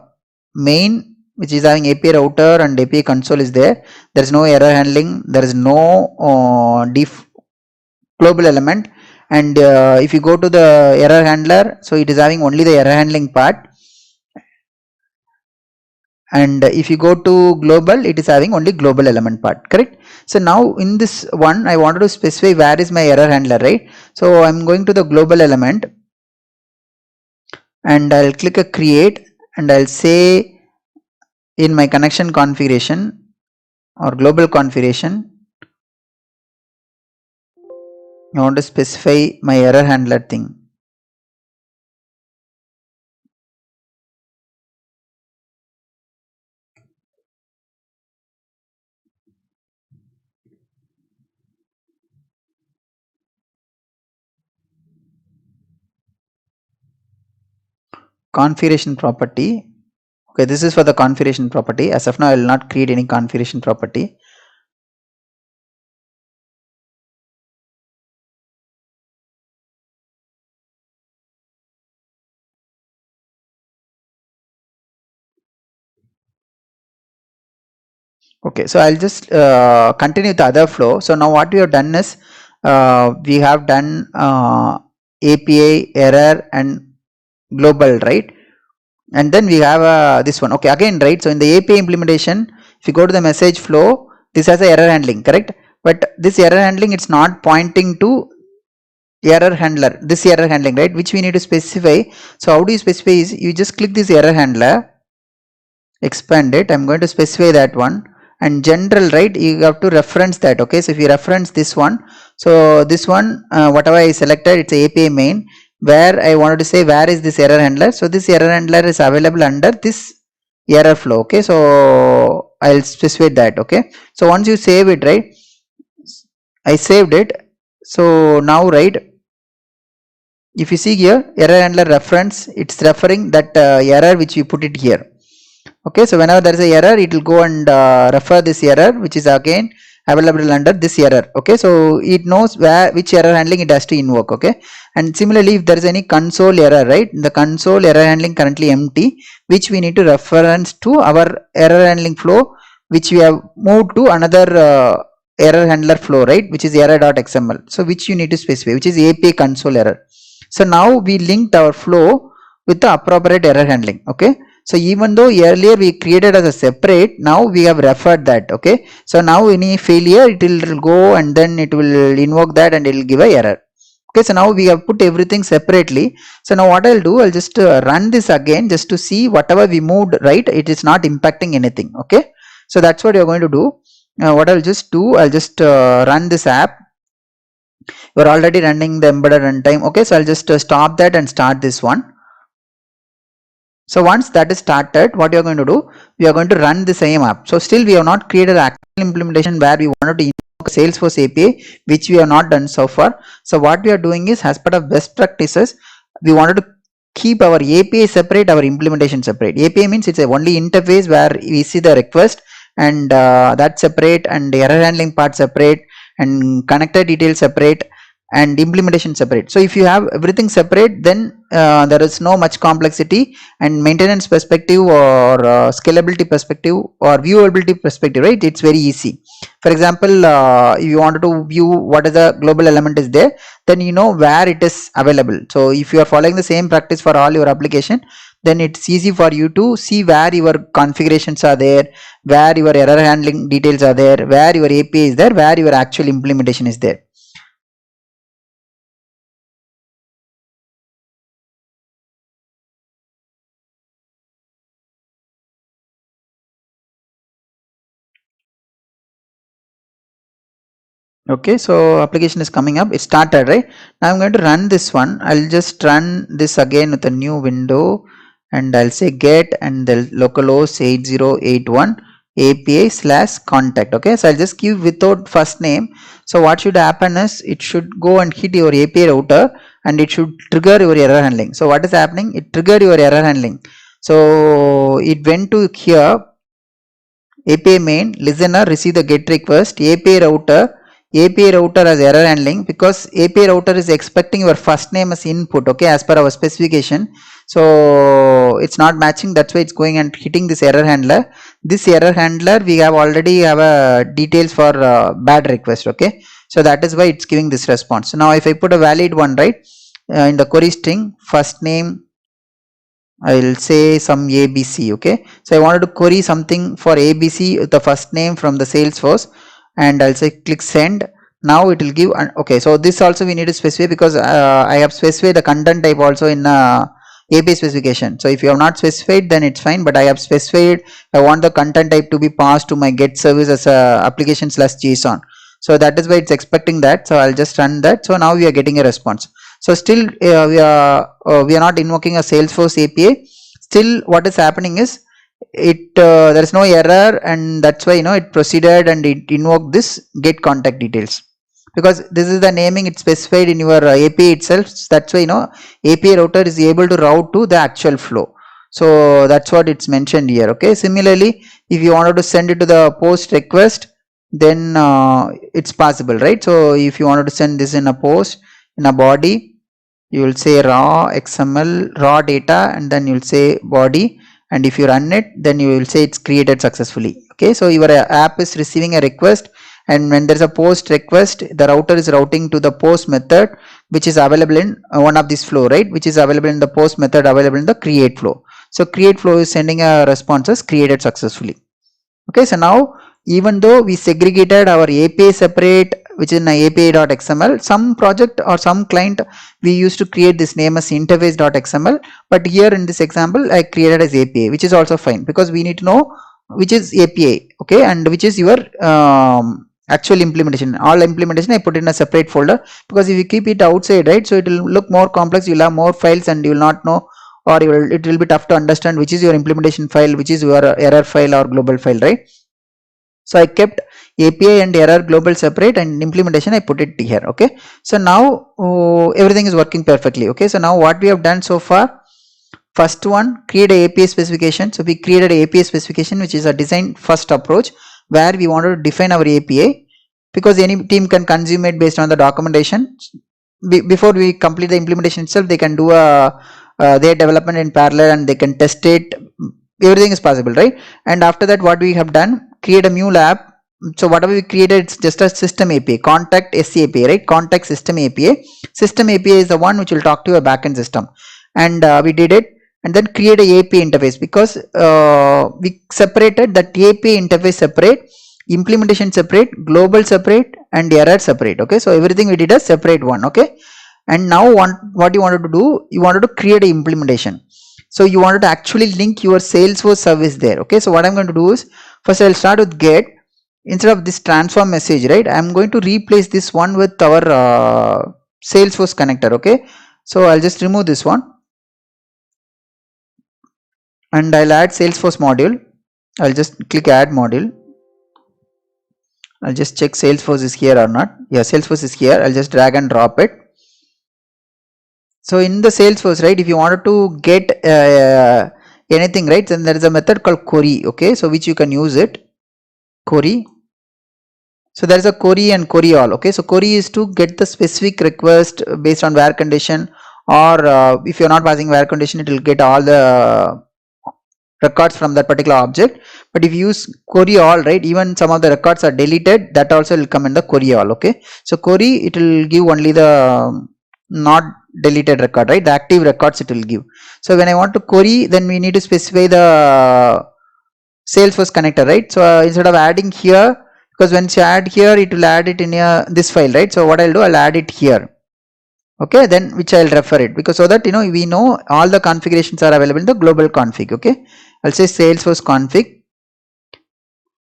Speaker 1: main, which is having API router and API console is there, there is no error handling, there is no global element. And if you go to the error handler, so it is having only the error handling part, and if you go to global, it is having only global element part, correct? So now in this one, I wanted to specify where is my error handler, right? So I'm going to the global element, and I'll click a create, and I'll say in my connection configuration or global configuration, I want to specify my error handler thing. Configuration property. Okay, this is for the configuration property. As of now, I will not create any configuration property. Okay, so I'll just continue the other flow. So now what we have done is we have done API error and global, right? And then we have this one. Okay, again, right? So in the API implementation, if you go to the message flow, this has a error handling, correct? But this error handling, it's not pointing to error handler, this error handling, right, which we need to specify. So how do you specify is you just click this error handler, expand it. I'm going to specify that one, and general, right, you have to reference that. Okay, so if you reference this one, so this one, whatever I selected, it's API main, where I wanted to say where is this error handler. So this error handler is available under this error flow. Okay, so I'll specify that. Okay, so once you save it, right, I saved it. So now, right, if you see here, error handler reference, it's referring that error which you put it here. Okay, so whenever there is a error, it will go and refer this error, which is again available under this error. Okay, so it knows which error handling it has to invoke. Okay, and similarly, if there is any console error, right, the console error handling currently empty, which we need to reference to our error handling flow, which we have moved to another error handler flow, right, which is error.xml. So which you need to specify, which is API console error. So now we linked our flow with the appropriate error handling. Okay, so even though earlier we created as a separate, now we have referred that. Okay, so now any failure, it will go and then it will invoke that and it will give a error. Okay, so now we have put everything separately. So now what I'll do, I'll just run this again just to see whatever we moved, right, it is not impacting anything. Okay, so that's what you're going to do. What I'll just do, I'll just run this app. We're already running the embedded runtime. Okay, so I'll just stop that and start this one. So once that is started, what you are going to do, we are going to run the same app. So still we have not created an actual implementation where we wanted to invoke Salesforce API, which we have not done so far. So what we are doing is, as part of best practices, we wanted to keep our API separate, our implementation separate. API means it's a only interface where we see the request and that separate, and error handling part separate, and connector details separate, and implementation separate. So if you have everything separate, then there is no much complexity, and maintenance perspective or scalability perspective or viewability perspective, right, it's very easy. For example, if you wanted to view what is the global element is there, then you know where it is available. So if you are following the same practice for all your application, then it's easy for you to see where your configurations are there, where your error handling details are there, where your API is there, where your actual implementation is there. Okay, so application is coming up, it started, right? Now I'm going to run this one. I'll just run this again with a new window, and I'll say get and the localhost 8081 API/contact. Okay, so I'll just give without first name. So what should happen is, it should go and hit your API router and it should trigger your error handling. So what is happening, it triggered your error handling. So it went to here, API main, listener, receive the get request, API router as error handling, because API router is expecting your first name as input, okay, as per our specification. So it's not matching, that's why it's going and hitting this error handler. This error handler, we have already have a details for bad request. Okay, so that is why it's giving this response. So now if I put a valid one, right, in the query string, first name, I'll say some ABC. Okay, so I wanted to query something for ABC with the first name from the Salesforce, and I'll say click send. Now it will give okay, so this also we need to specify, because I have specified the content type also in API specification. So if you have not specified, then it's fine, but I have specified I want the content type to be passed to my get service as a application/JSON. So that is why it's expecting that. So I'll just run that. So now we are getting a response. So still we are not invoking a Salesforce API. Still what is happening is, it there is no error, and that's why it proceeded and it invoked this get contact details, because this is the naming it's specified in your API itself. That's why API router is able to route to the actual flow. So that's what it's mentioned here. Okay, similarly, if you wanted to send it to the post request, then it's possible, right? So if you wanted to send this in a post, in a body, you will say raw XML raw data, and then you will say body, and if you run it, then you will say it's created successfully. Okay, so your app is receiving a request, and when there is a post request, the router is routing to the post method, which is available in one of this flow, right, which is available in the post method available in the create flow. So create flow is sending a response as created successfully. Okay, so now even though we segregated our API separate, which is in API.xml. Some project or some client we used to create this name as interface.xml, but here in this example I created as API, which is also fine because we need to know which is API, okay, and which is your actual implementation. All implementation I put in a separate folder, because if you keep it outside, right, so it will look more complex, you'll have more files and you will not know, or it will be tough to understand which is your implementation file, which is your error file or global file, right? So I kept API and error global separate, and implementation I put it here, okay. So now everything is working perfectly, okay. So now what we have done so far, first one, create a API specification. So we created a API specification, which is a design first approach, where we wanted to define our API, because any team can consume it based on the documentation. Before we complete the implementation itself, they can do their development in parallel and they can test it. Everything is possible, right? And after that, what we have done, create a new lab. So whatever we created, it's just a system API, contact SCAPI, right? Contact system API. System API is the one which will talk to your backend system, and we did it. And then create a API interface, because we separated that API interface separate, implementation separate, global separate, and error separate, okay. So everything we did a separate one, okay. And now what you wanted to do, you wanted to create a implementation. So you wanted to actually link your Salesforce service there, okay. So what I'm going to do is, first I'll start with get. Instead of this transform message, right, I'm going to replace this one with our Salesforce connector, okay. So I'll just remove this one and I'll add Salesforce module. I'll just click add module. I'll just check Salesforce is here or not. Yeah, Salesforce is here. I'll just drag and drop it. So in the Salesforce, right, if you wanted to get anything, right, then there is a method called query, okay, so which you can use it, query. So there is a query and query all, okay. So query is to get the specific request based on where condition, or if you're not passing where condition, it will get all the records from that particular object. But if you use query all, right, even some of the records are deleted, that also will come in the query all, okay. So query, it will give only the not deleted record, right, the active records it will give. So when I want to query, then we need to specify the Salesforce connector, right. So instead of adding here, because once you add here, it will add it in this file, right. So what I'll do, I'll add it here, okay, then which I'll refer it, because so that we know all the configurations are available in the global config, okay. I'll say Salesforce config.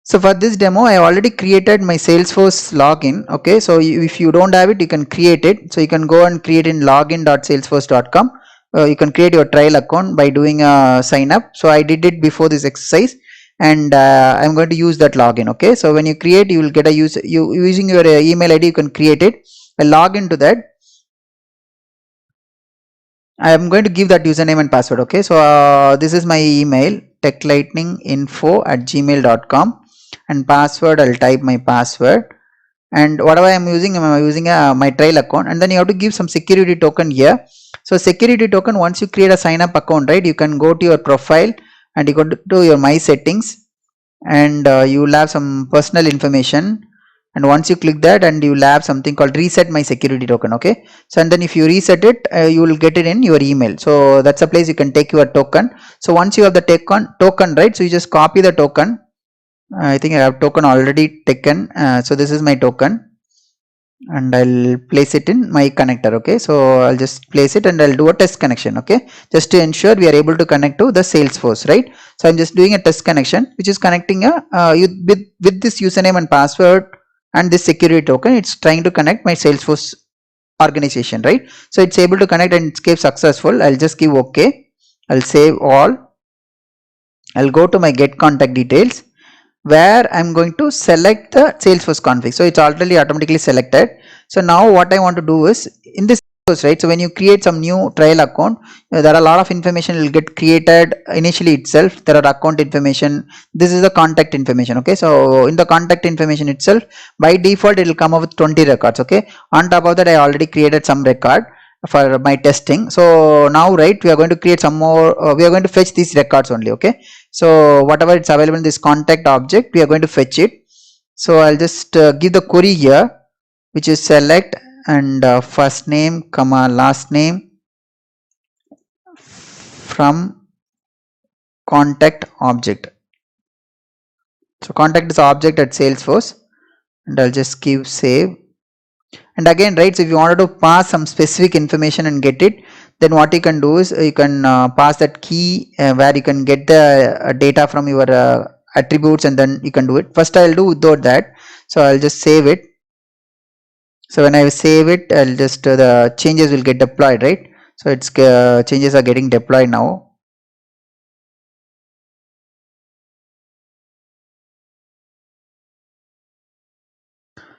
Speaker 1: So for this demo, I already created my Salesforce login, okay. So if you don't have it, you can create it. So you can go and create in login.salesforce.com. You can create your trial account by doing a sign up. So I did it before this exercise, and I'm going to use that login, okay. So when you create, you will get a using your email ID, you can create it. I'll log into that. I am going to give that username and password, okay. So this is my email, techlightninginfo@gmail.com, and password, I'll type my password, and whatever I'm using my trial account. And then you have to give some security token here. So security token, once you create a sign up account, right, you can go to your profile and you go to your my settings, and you will have some personal information, and once you click that, and you will have something called reset my security token, okay. So and then if you reset it, you will get it in your email. So that's a place you can take your token. So once you have the token, right, so you just copy the token. I think I have token already taken. So this is my token, and I'll place it in my connector, okay. So I'll just place it and I'll do a test connection, okay, just to ensure we are able to connect to the Salesforce, right. So I'm just doing a test connection, which is connecting with this username and password and this security token. It's trying to connect my Salesforce organization, right. So it's able to connect and it's gave successful. I'll just give okay. I'll save all. I'll go to my get contact details, where I'm going to select the Salesforce config. So it's already automatically selected. So now what I want to do is, in this, right, so when you create some new trial account, there are a lot of information will get created initially itself. There are account information. This is the contact information, okay. So in the contact information itself, by default it will come up with 20 records, okay. On top of that, I already created some record for my testing. So now, right, we are going to create some more. We are going to fetch these records only, okay. So whatever it's available in this contact object, we are going to fetch it. So I'll just give the query here, which is select and first name comma last name from contact object. So contact is object at Salesforce, and I'll just give save. And again, right, so if you wanted to pass some specific information and get it, then what you can do is you can pass that key where you can get the data from your attributes, and then you can do it. First I'll do without that, so I'll just save it. So when I save it, I'll just the changes will get deployed, right? So it's changes are getting deployed now.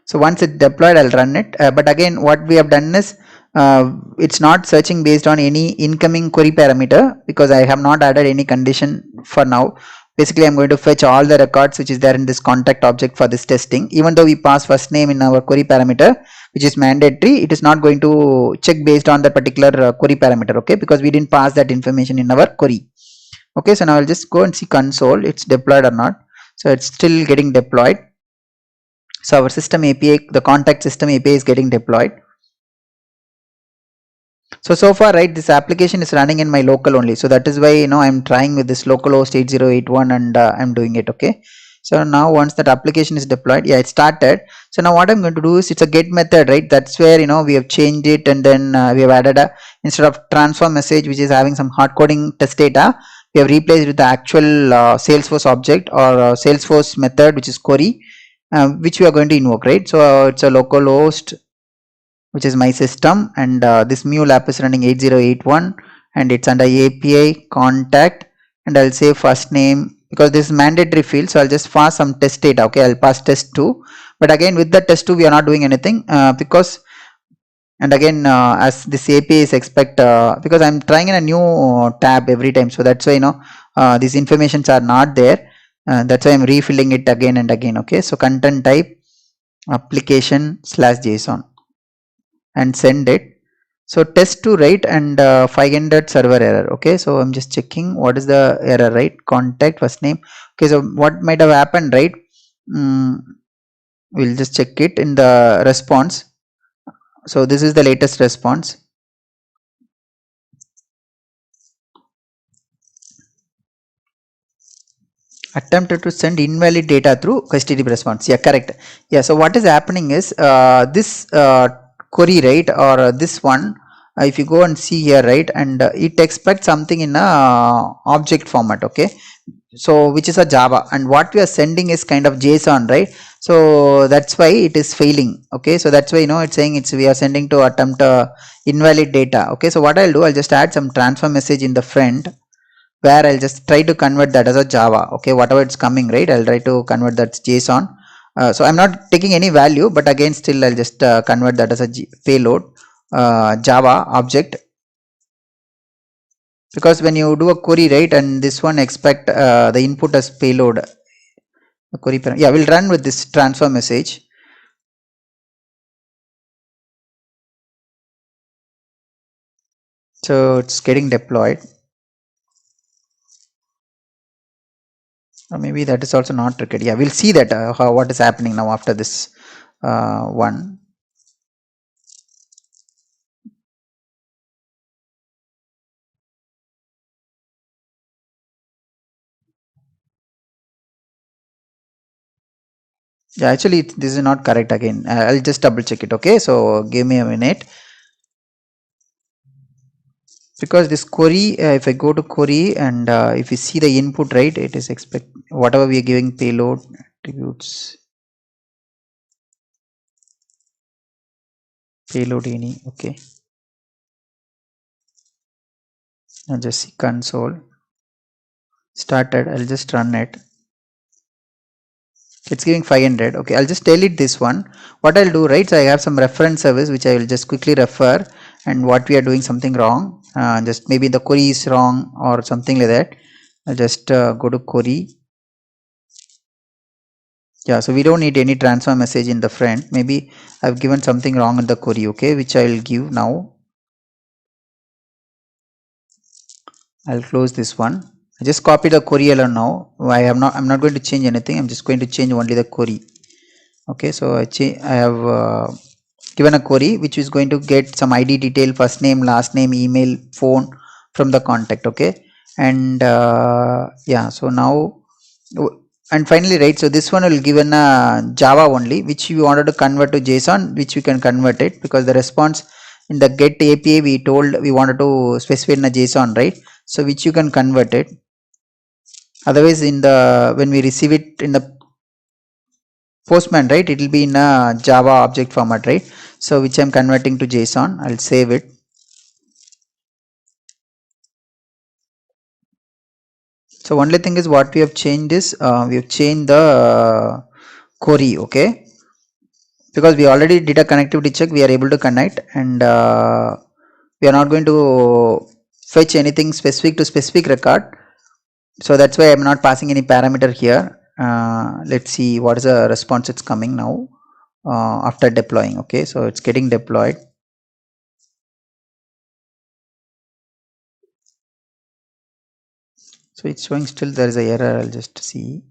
Speaker 1: So once it's deployed, I'll run it. But again, what we have done is it's not searching based on any incoming query parameter, because I have not added any condition for now. Basically, I'm going to fetch all the records which is there in this contact object for this testing. Even though we pass first name in our query parameter, which is mandatory, it is not going to check based on that particular query parameter, okay? Because we didn't pass that information in our query. Okay, so now I'll just go and see console, it's deployed or not. So it's still getting deployed. So our system API, the contact system API is getting deployed. So far, right, this application is running in my local only. So that is why, you know, I'm trying with this localhost 8081 and I'm doing it, okay. So now once that application is deployed, yeah, it started. So now what I'm going to do is, it's a get method, right? That's where, you know, we have changed it, and then we have added a, instead of transform message, which is having some hard coding test data, we have replaced with the actual Salesforce object or Salesforce method, which is query, which we are going to invoke, right? So it's a localhost, which is my system, and this mule app is running 8081, and it's under API contact, and I'll say first name, because this is mandatory field, so I'll just pass some test data. Okay, I'll pass test2, but again with the test2 we are not doing anything because, and again as this API is expect because I'm trying in a new tab every time, so that's why, you know, these informations are not there, that's why I'm refilling it again and again. Okay, so content type application slash JSON and send it. So test2, right, and 500 server error. Okay, so I'm just checking what is the error, right? Contact first name. Okay, so what might have happened, right? We'll just check it in the response. So this is the latest response. Attempted to send invalid data through HTTP response. Yeah, correct. Yeah, so what is happening is this query, right, or this one, if you go and see here, right, and it expects something in a object format. Okay, so which is a Java, and what we are sending is kind of JSON, right? So that's why it is failing. Okay, so that's why, you know, it's saying it's we are sending to attempt invalid data. Okay, so what I'll do, I'll just add some transfer message in the front, where I'll just try to convert that as a Java. Okay, whatever it's coming, right, I'll try to convert that JSON. So I'm not taking any value, but again still I'll just convert that as a payload Java object, because when you do a query, right, and this one expect the input as payload, the query yeah, we'll run with this transfer message. So it's getting deployed, or maybe that is also not triggered. Yeah, we'll see that how what is happening now after this one. Yeah, actually this is not correct again. I'll just double check it. Okay, so give me a minute, because this query, if I go to query and if you see the input, right, it is expect whatever we are giving payload attributes, payload any. Okay, I'll just see console started. I'll just run it. It's giving 500. Okay, I'll just delete this one. What I'll do, right, so I have some reference service which I will just quickly refer, and what we are doing something wrong, just maybe the query is wrong or something like that. I'll just go to query. Yeah, so we don't need any transfer message in the front. Maybe I've given something wrong in the query. Okay, which I will give now. I'll close this one. I just copy the query alone now. I'm not going to change anything. I'm just going to change only the query. Okay, so I have given a query which is going to get some ID detail, first name, last name, email, phone from the contact. Okay, and yeah, so now and finally, right, so this one will given a Java only, which we wanted to convert to JSON, which we can convert it, because the response in the get API we told we wanted to specify in a JSON, right? So which you can convert it. Otherwise, in the when we receive it in the Postman, right, it will be in a Java object format, right? So which I'm converting to JSON. I'll save it. So only thing is what we have changed is we have changed the query, okay? Because we already did a connectivity check, we are able to connect, and we are not going to fetch anything specific to specific record. So that's why I'm not passing any parameter here. Let's see what is the response it's coming now after deploying. Okay, so it's getting deployed. So it's showing still there is a error. I'll just see.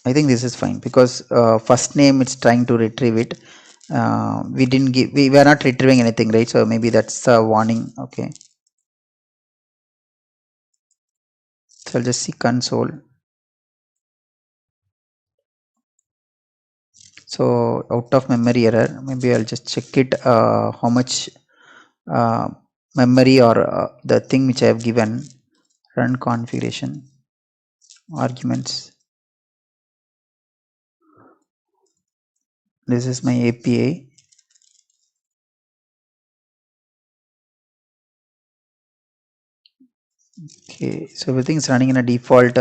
Speaker 1: I think this is fine because first name it's trying to retrieve it. We were not retrieving anything, right? So maybe that's a warning. Okay. So I'll just see console. So out of memory error, maybe I'll just check it how much uh, memory or the thing which I have given. Run configuration arguments. This is my API. Okay, so everything is running in a default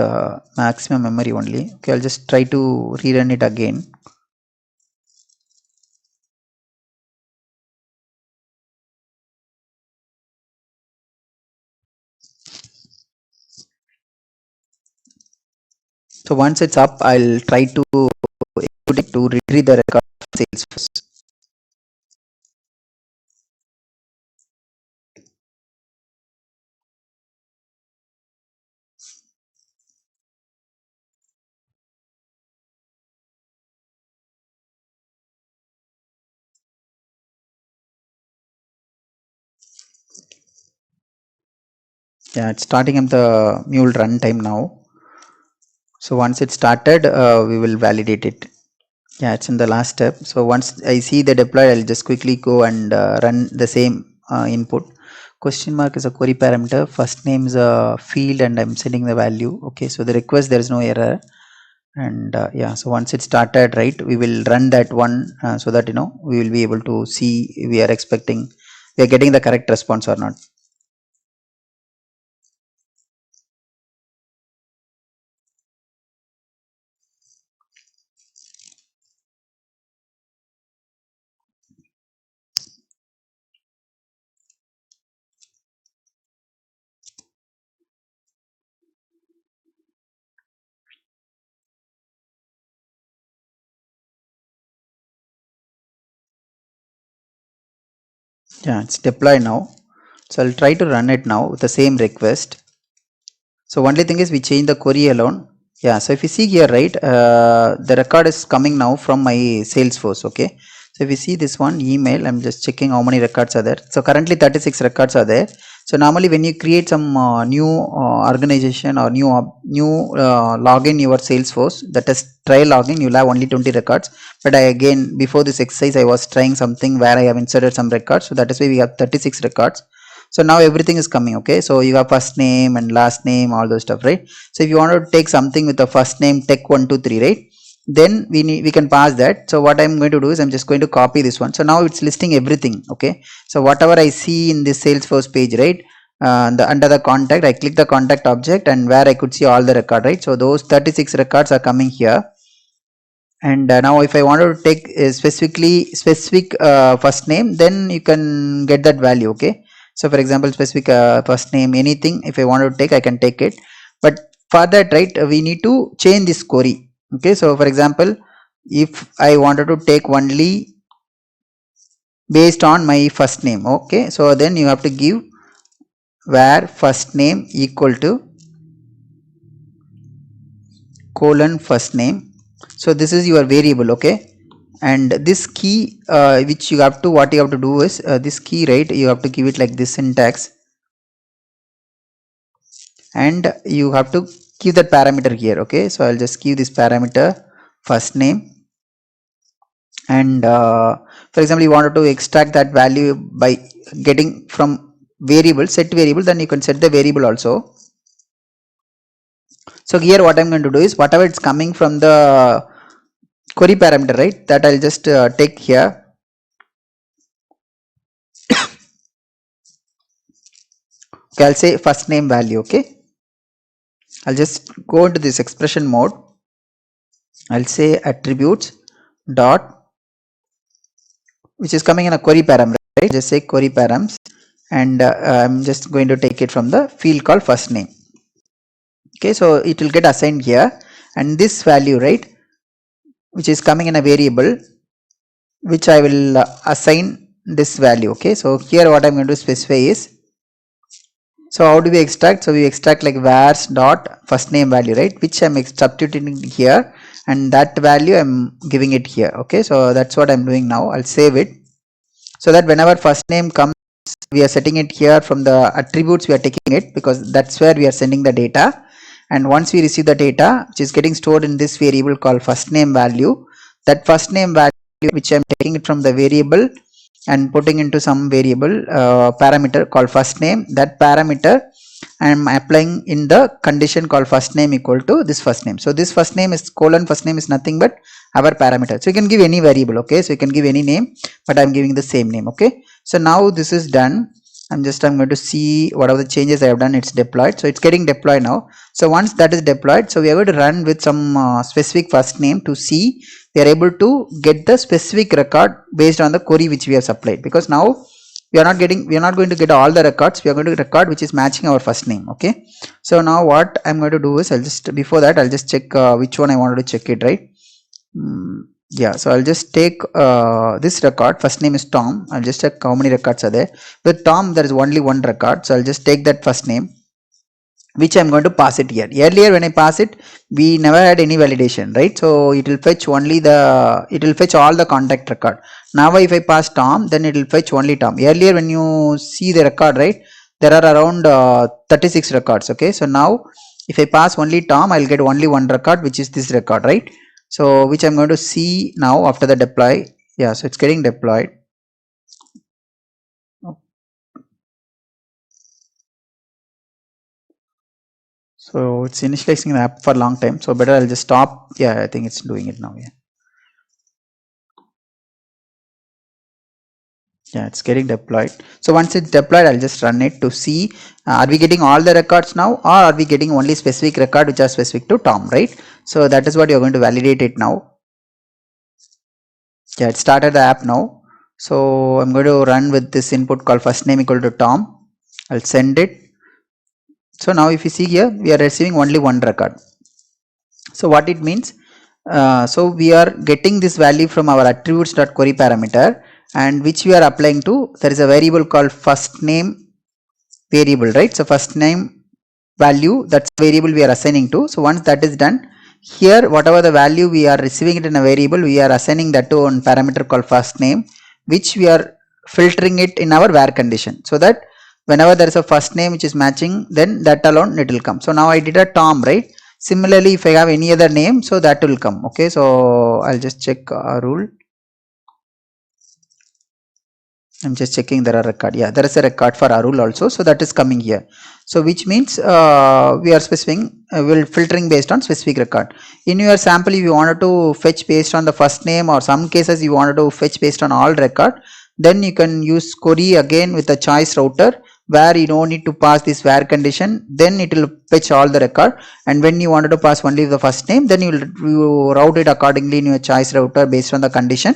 Speaker 1: maximum memory only. Okay, I'll just try to rerun it again. So once it's up, I'll try to retrieve the record of Salesforce. Yeah, it's starting at the mule runtime now. So once it started, we will validate it. Yeah, it's in the last step. So once I see the deploy, I'll just quickly go and run the same input. Question mark is a query parameter. First name is a field, and I'm sending the value. Okay, so the request there is no error. And yeah, so once it started, right, we will run that one so that we will be able to see we are expecting we are getting the correct response or not. Yeah, it's deployed now. So I'll try to run it now with the same request. So only thing is we change the query alone. Yeah, so if you see here, right, the record is coming now from my Salesforce. Okay, so if you see this one email, I'm just checking how many records are there. So currently 36 records are there. So normally when you create some new organization or new login your Salesforce, that is trial login, you'll have only 20 records. But I again before this exercise I was trying something where I have inserted some records, so that is why we have 36 records. So now everything is coming. Okay, so you have first name and last name, all those stuff, right? So if you want to take something with the first name tech123, right, then we can pass that. So what I'm going to do is I'm just going to copy this one. So now it's listing everything. Okay, so whatever I see in this Salesforce page, right, under the contact, I click the contact object, and where I could see all the record, right? So those 36 records are coming here. And now if I want to take a specific first name, then you can get that value. Okay, so for example, specific first name, anything if I want to take, I can take it. But for that, right, we need to change this query. Okay, so for example, if I wanted to take only based on my first name, okay, so then you have to give where first name equal to colon first name. So this is your variable. Okay, and this key which you have to what you have to do is this key, right, you have to give it like this syntax, and you have to give that parameter here. Okay, so I'll just give this parameter first name, and for example you wanted to extract that value by getting from variable, set variable, then you can set the variable also. So here what I'm going to do is whatever it's coming from the query parameter, right, that I'll just take here. Okay, I'll say first name value. Okay, I'll just go into this expression mode. I'll say attributes dot, which is coming in a query parameter, right? Just say query params, and I'm just going to take it from the field called first name. Okay, so it will get assigned here, and this value, right, which is coming in a variable, which I will assign this value. Okay, so here what I'm going to specify is, so how do we extract? So we extract like vars dot first name value, right, which I'm substituting here, and that value I'm giving it here. Okay, so that's what I'm doing now. I'll save it, so that whenever first name comes, we are setting it here from the attributes, we are taking it because that's where we are sending the data. And once we receive the data, which is getting stored in this variable called first name value, that first name value which I'm taking it from the variable and putting into some variable parameter called first name, that parameter I am applying in the condition called first name equal to this first name. So this first name is colon first name is nothing but our parameter. So you can give any variable. Okay, so you can give any name, but I'm giving the same name. Okay, so now this is done. I'm going to see what are the changes I have done. It's deployed, so it's getting deployed now. So once that is deployed, so we are going to run with some specific first name to see we are able to get the specific record based on the query which we have supplied, because now we are not going to get all the records, we are going to record which is matching our first name. Okay, so now what I'm going to do is before that I'll just check which one I wanted to check it, right? Yeah, so I'll just take this record, first name is Tom. I'll just check how many records are there. With Tom there is only one record, so I'll just take that first name, which I'm going to pass it here. Earlier when I pass it, we never had any validation, right? So it will fetch all the contact record. Now if I pass Tom, then it will fetch only Tom. Earlier when you see the record, right, there are around 36 records. Okay, so now if I pass only Tom, I'll get only one record, which is this record, right? So which I'm going to see now after the deploy. Yeah, so it's getting deployed. So it's initializing the app for a long time, so better I'll just stop. Yeah, I think it's doing it now. Yeah, it's getting deployed. So once it's deployed, I'll just run it to see are we getting all the records now, or are we getting only specific record which are specific to Tom, right? So that is what you're going to validate it now. Yeah, it started the app now. So I'm going to run with this input called first name equal to Tom. I'll send it. So now if you see here, we are receiving only one record. So what it means, so we are getting this value from our attributes.query parameter, and which we are applying to, there is a variable called first name variable, right? So first name value, that's the variable we are assigning to. So once that is done, here whatever the value we are receiving it in a variable, we are assigning that to one parameter called first name, which we are filtering it in our where condition, so that whenever there is a first name which is matching, then that alone it will come. So now I did a Tom, right? Similarly, if I have any other name, so that will come. Okay, so I'll just check a rule. I'm just checking there are record. Yeah, there is a record for Arul also, so that is coming here. So which means we are specifying, will filtering based on specific record. In your sample, if you wanted to fetch based on the first name, or some cases you wanted to fetch based on all record, then you can use query again with a choice router, where you don't need to pass this where condition, then it will fetch all the record. And when you wanted to pass only the first name, then you route it accordingly in your choice router based on the condition,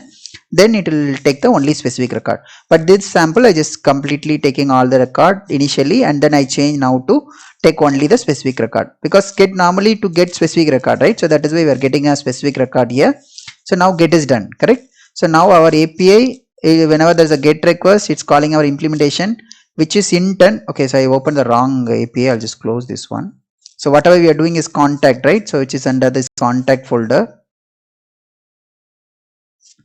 Speaker 1: then it will take the only specific record. But this sample I just completely taking all the record initially, and then I change now to take only the specific record, because get normally to get specific record, right? So that is why we are getting a specific record here. So now get is done, correct? So now our API, whenever there's a get request, it's calling our implementation, which is intent. Okay, so I opened the wrong API. I'll just close this one. So whatever we are doing is contact, right? So which is under this contact folder.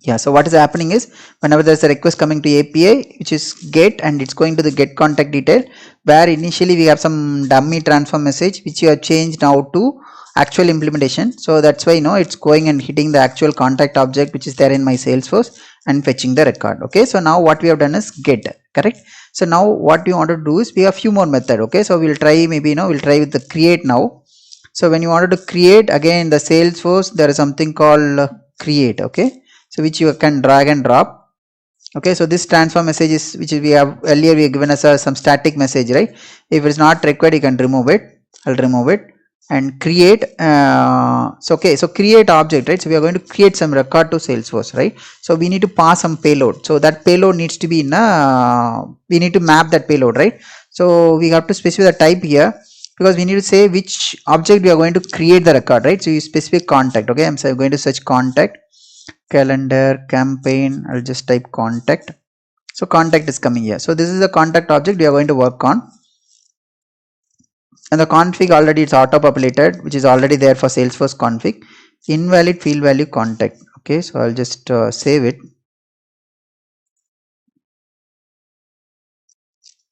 Speaker 1: Yeah, so what is happening is whenever there's a request coming to API, which is get, and it's going to the get contact detail, where initially we have some dummy transform message which you have changed now to actual implementation. So that's why it's going and hitting the actual contact object which is there in my Salesforce and fetching the record. Okay, so now what we have done is get, correct? So now what we want to do is we have few more method. Okay, so we'll try, maybe we'll try with the create now. So when you wanted to create, again the Salesforce, there is something called create. Okay, so which you can drag and drop. Okay, so this transform message is which we have earlier we have given us some static message, right? If it's not required, you can remove it. I'll remove it and create. So okay, so create object, right? So we are going to create some record to Salesforce, right? So we need to pass some payload. So that payload needs to be in we need to map that payload, right? So we have to specify the type here, because we need to say which object we are going to create the record, right? So you specify contact. Okay, I'm going to search contact, calendar, campaign. I'll just type contact. So contact is coming here. So this is the contact object we are going to work on, and the config already it's auto populated, which is already there for Salesforce config. Invalid field value contact. Okay, so I'll just save it.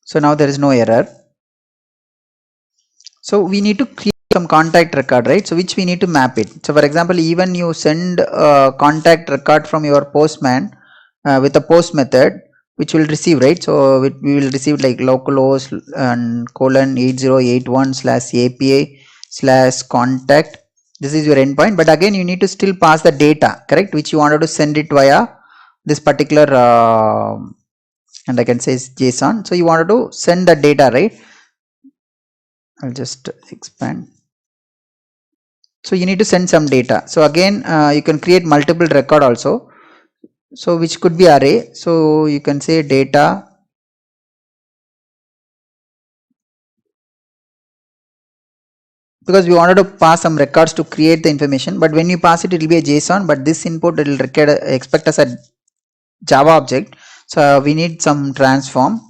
Speaker 1: So now there is no error. So we need to create some contact record, right? So which we need to map it. So for example, even you send a contact record from your postman with a post method, which will receive, right? So we will receive like localhost and :8081/API/contact. This is your endpoint, but again you need to still pass the data, correct? Which you wanted to send it via this particular and I can say JSON. So you wanted to send the data, right? I'll just expand. So you need to send some data. So again you can create multiple record also, so which could be array. So you can say data, because we wanted to pass some records to create the information, but when you pass it, it will be a JSON, but this input it will expect as a Java object. So we need some transform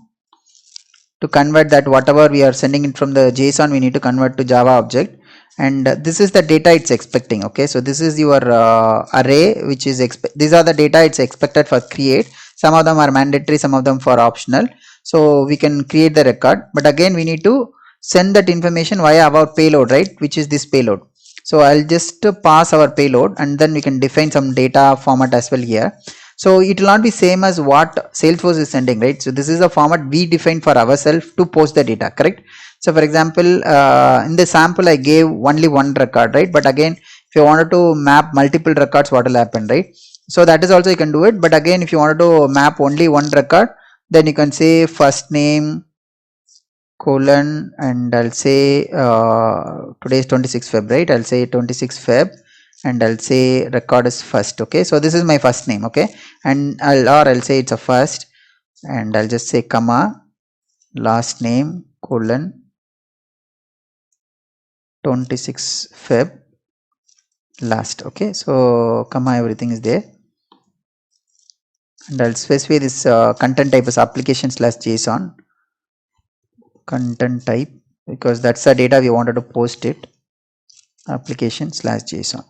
Speaker 1: to convert that whatever we are sending it from the JSON, we need to convert to Java object, and this is the data it's expecting. Okay, so this is your array which is these are the data it's expected for create. Some of them are mandatory, some of them for optional. So we can create the record, but again we need to send that information via our payload, right, which is this payload. So I'll just pass our payload, and then we can define some data format as well here. So it will not be same as what Salesforce is sending, right? So this is a format we define for ourselves to post the data, correct? So for example, in the sample I gave only one record, right? But again, if you wanted to map multiple records, what will happen, right? So that is also you can do it. But again, if you wanted to map only one record, then you can say first name colon, and I'll say today is 26 Feb, right? I'll say 26 Feb, and I'll say record is first. Okay, so this is my first name. Okay, and I'll say it's a first, and I'll just say comma last name colon 26 Feb last. Okay, so comma everything is there, and I'll specify this content type as application/JSON content type, because that's the data we wanted to post it, application/JSON,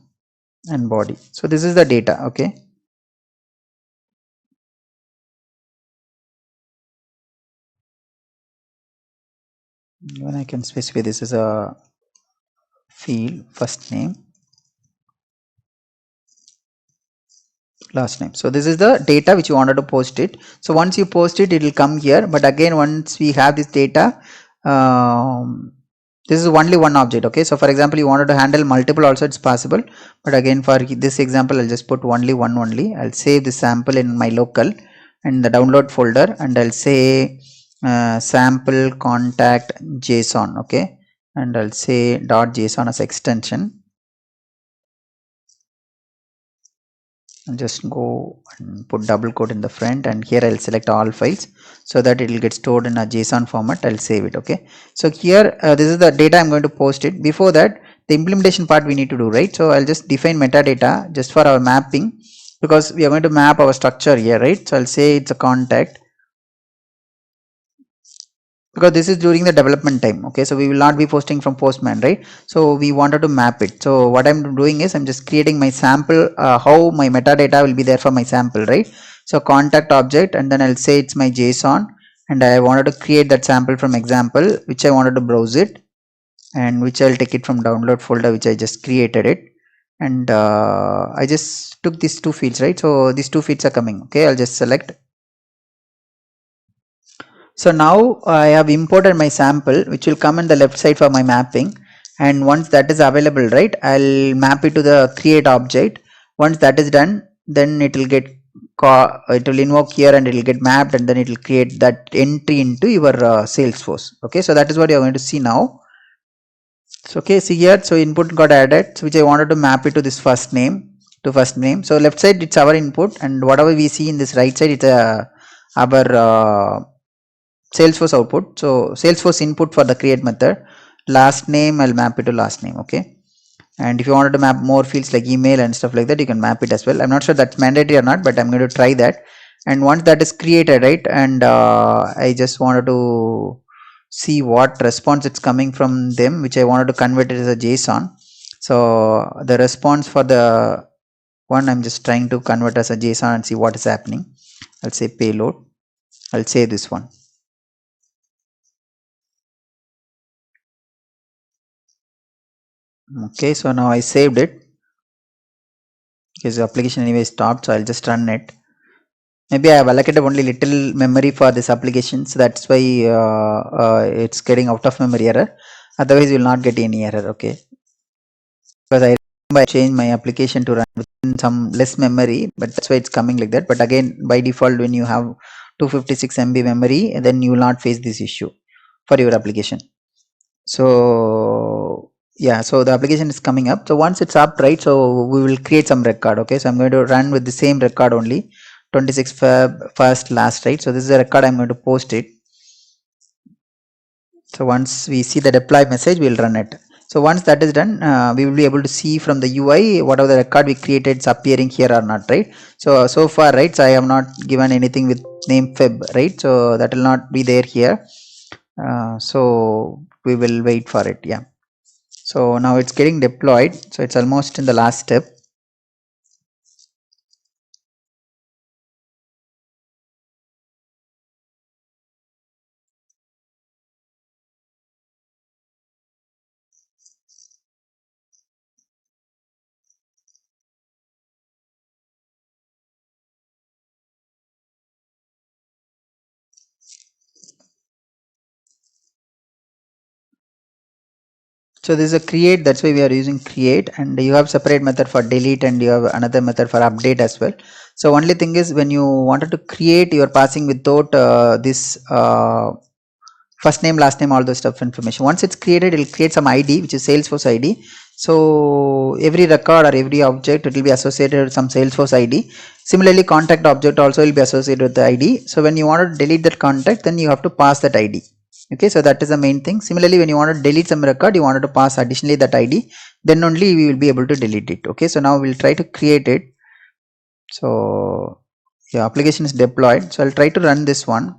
Speaker 1: and body. So this is the data. Okay, even I can specify this as a field, first name last name. So this is the data which you wanted to post it. So once you post it, it will come here, but again once we have this data, this is only one object. Okay, so for example, you wanted to handle multiple also, it's possible, but again for this example I'll just put only one only. I'll save the sample in my local and the download folder, and I'll say sample contact JSON. Okay, and I'll say .json as extension, and just go and put double quote in the front, and here I'll select all files so that it will get stored in a JSON format. I'll save it. Okay, so here this is the data I'm going to post it. Before that, the implementation part we need to do, right? So I'll just define metadata just for our mapping, because we are going to map our structure here, right? So I'll say it's a contact, because this is during the development time. Okay, so we will not be posting from Postman, right? So we wanted to map it. So what I'm doing is I'm just creating my sample, how my metadata will be there for my sample, right? So contact object, and then I'll say it's my JSON, and I wanted to create that sample from example, which I wanted to browse it, and which I'll take it from download folder, which I just created it, and I just took these two fields, right? So these two fields are coming. Okay, I'll just select. So now I have imported my sample, which will come in the left side for my mapping, and once that is available, right, I'll map it to the create object. Once that is done, then it will get it will invoke here and it will get mapped, and then it will create that entry into your Salesforce. Okay, so that is what you are going to see now. So okay, see here, so input got added, so which I wanted to map it to this first name, So left side it's our input, and whatever we see in this right side it's our Salesforce output. So Salesforce input for the create method. Last name, I'll map it to last name. Okay, and if you wanted to map more fields like email and stuff like that, you can map it as well. I'm not sure that's mandatory or not, but I'm going to try that. And once that is created, right, and I just wanted to see what response it's coming from them, which I wanted to convert it as a JSON. So the response for the one, I'm just trying to convert as a JSON and see what is happening. I'll say payload. I'll say this one. Okay, so now I saved it because the application anyway stopped, so I'll just run it. Maybe I have allocated only little memory for this application, so that's why it's getting out of memory error. Otherwise, you will not get any error. Okay, because I remember I changed my application to run within some less memory, but that's why it's coming like that. But again, by default, when you have 256 MB memory, then you will not face this issue for your application. So yeah, so the application is coming up. So once it's up, right, so we will create some record. Okay, so I'm going to run with the same record only, 26 Feb first last, right? So this is a record, I'm going to post it. So once we see the deploy message, we'll run it. So once that is done, we will be able to see from the UI whatever the record we created is appearing here or not, right? So far, right, so I have not given anything with name Feb, right? So that will not be there here. So we will wait for it. Yeah. So now it's getting deployed. So it's almost in the last step. So this is a create, that's why we are using create, and you have separate method for delete and you have another method for update as well. So only thing is when you wanted to create, you are passing without this first name, last name, all those stuff information. Once it's created, it will create some ID, which is Salesforce ID. So every record or every object, it will be associated with some Salesforce ID. Similarly, contact object also will be associated with the ID. So when you want to delete that contact, then you have to pass that ID. Okay, so that is the main thing. Similarly, when you want to delete some record, you wanted to pass additionally that ID, then only we will be able to delete it. Okay, so now we'll try to create it. So your application is deployed. So I'll try to run this one.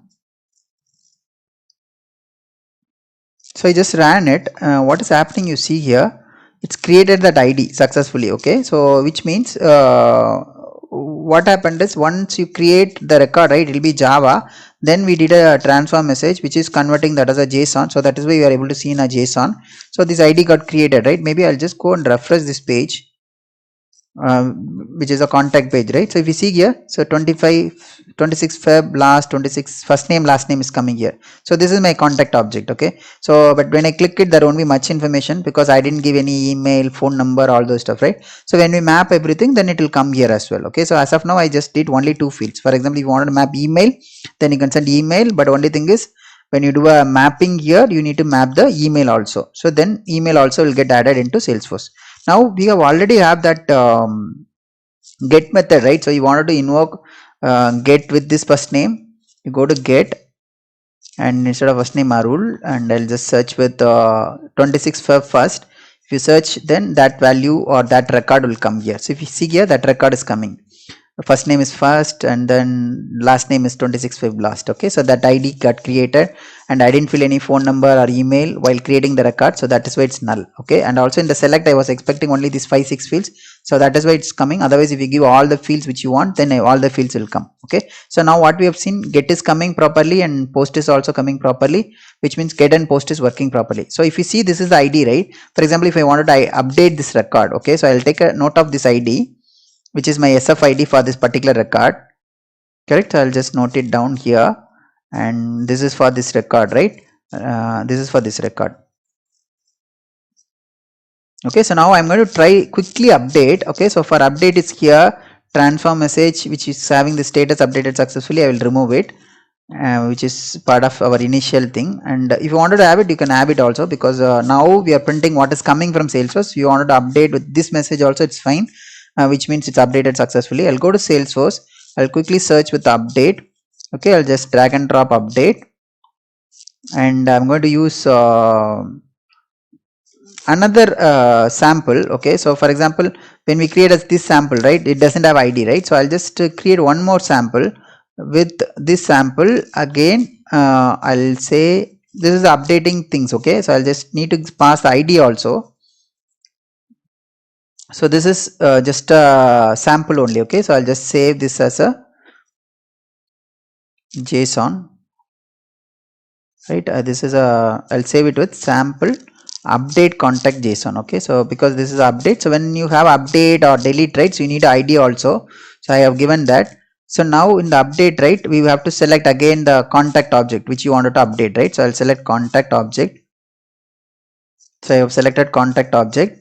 Speaker 1: So I just ran it. What is happening, you see here, it's created that ID successfully. Okay, so which means what happened is once you create the record, right, it will be Java, then we did a transform message which is converting that as a JSON. So that is why you are able to see in a JSON. So this ID got created, right? Maybe I'll just go and refresh this page, which is a contact page, right? So if you see here, so 26 Feb last, 26 first name, last name is coming here. So this is my contact object. Okay, so but when I click it, there won't be much information because I didn't give any email, phone number, all those stuff, right? So when we map everything, then it will come here as well. Okay, so as of now I just did only two fields. For example, if you wanted to map email, then you can send email, but only thing is when you do a mapping here, you need to map the email also. So then email also will get added into Salesforce. Now we have already have that get method, right? So you wanted to invoke get with this first name, you go to get, and instead of first name Arul, and I'll just search with 26 Feb first. If you search, then that value or that record will come here. So if you see here, that record is coming. first name is first and then last name is 26 last. Okay, so that ID got created and I didn't fill any phone number or email while creating the record, so that is why it's null. Okay, and also in the select I was expecting only these 5-6 fields, so that is why it's coming. Otherwise if you give all the fields which you want, then all the fields will come. Okay, so now what we have seen, get is coming properly and post is also coming properly, which means get and post is working properly. So if you see, this is the ID, right? For example, if I wanted to update this record, okay, so I'll take a note of this ID, which is my SFID for this particular record, correct? I'll just note it down here, and this is for this record, right? This is for this record. Okay, so now I'm going to try quickly update. Okay, so for update it's here, transform message which is having the status updated successfully. I will remove it, which is part of our initial thing. And if you wanted to have it, you can have it also, because now we are printing what is coming from Salesforce. If you wanted to update with this message also, it's fine, which means it's updated successfully. I'll go to Salesforce, I'll quickly search with update. Okay, I'll just drag and drop update, and I'm going to use another sample. Okay, so for example, when we create this sample, right, it doesn't have ID, right? So I'll just create one more sample with this sample again. I'll say this is updating things. Okay, so I'll just need to pass the ID also. So this is just a sample only. Okay, so I'll just save this as a JSON, right? This is a, I'll save it with sample update contact JSON. Okay, so because this is update, so when you have update or delete, right, so you need ID also, so I have given that. So now in the update, right, we have to select again the contact object which you wanted to update, right? So I'll select contact object. So I have selected contact object.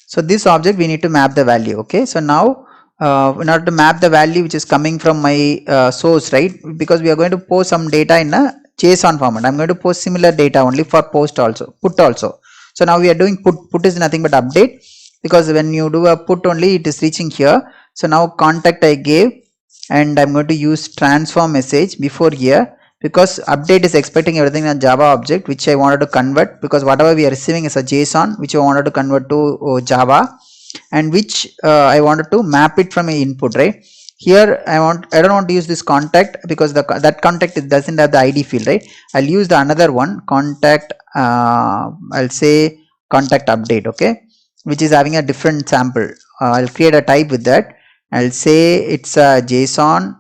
Speaker 1: So this object we need to map the value. Okay, so now in order to map the value which is coming from my source, right, because we are going to post some data in a JSON format, I'm going to post similar data only for post also, put also. So now we are doing put is nothing but update, because when you do a put only, it is reaching here. So now contact I gave, and I'm going to use transform message before here, because update is expecting everything in Java object which I wanted to convert, because whatever we are receiving is a JSON which I wanted to convert to Java, and which I wanted to map it from a input, right? Here I don't want to use this contact, because that contact doesn't have the ID field, right? I'll use the another one, contact, I'll say contact update, okay, which is having a different sample. I'll create a type with that. I'll say it's a JSON,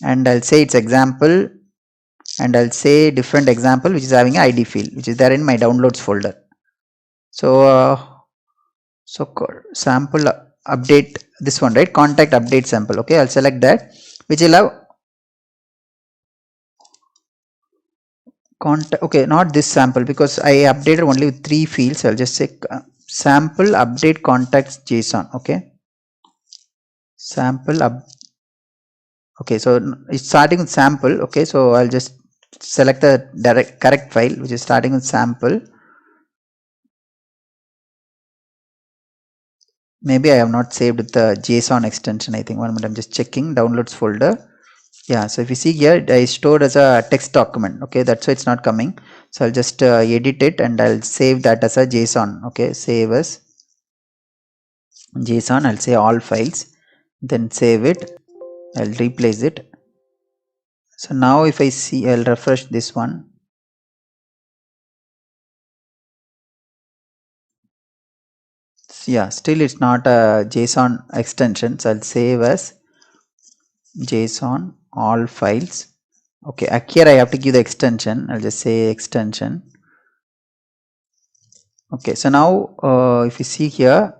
Speaker 1: and I'll say it's example, and I'll say different example which is having a ID field which is there in my downloads folder. So sample update, this one, right, contact update sample. Okay, I'll select that, which will have contact. Okay, not this sample, because I updated only with 3 fields. I'll just say sample update contacts JSON. Okay, sample up. Okay, so it's starting with sample. Okay, so I'll just select the correct file which is starting with sample. Maybe I have not saved the JSON extension. I think one minute, I'm just checking downloads folder. Yeah, so if you see here, I stored as a text document. Okay, that's why it's not coming. So I'll just edit it and I'll save that as a JSON. Okay, save as JSON. I'll say all files, then save it. I'll replace it. So now if I see, I'll refresh this one. Yeah, still it's not a JSON extension. So I'll save as JSON all files. Okay, here I have to give the extension. I'll just say extension. Okay, so now if you see here,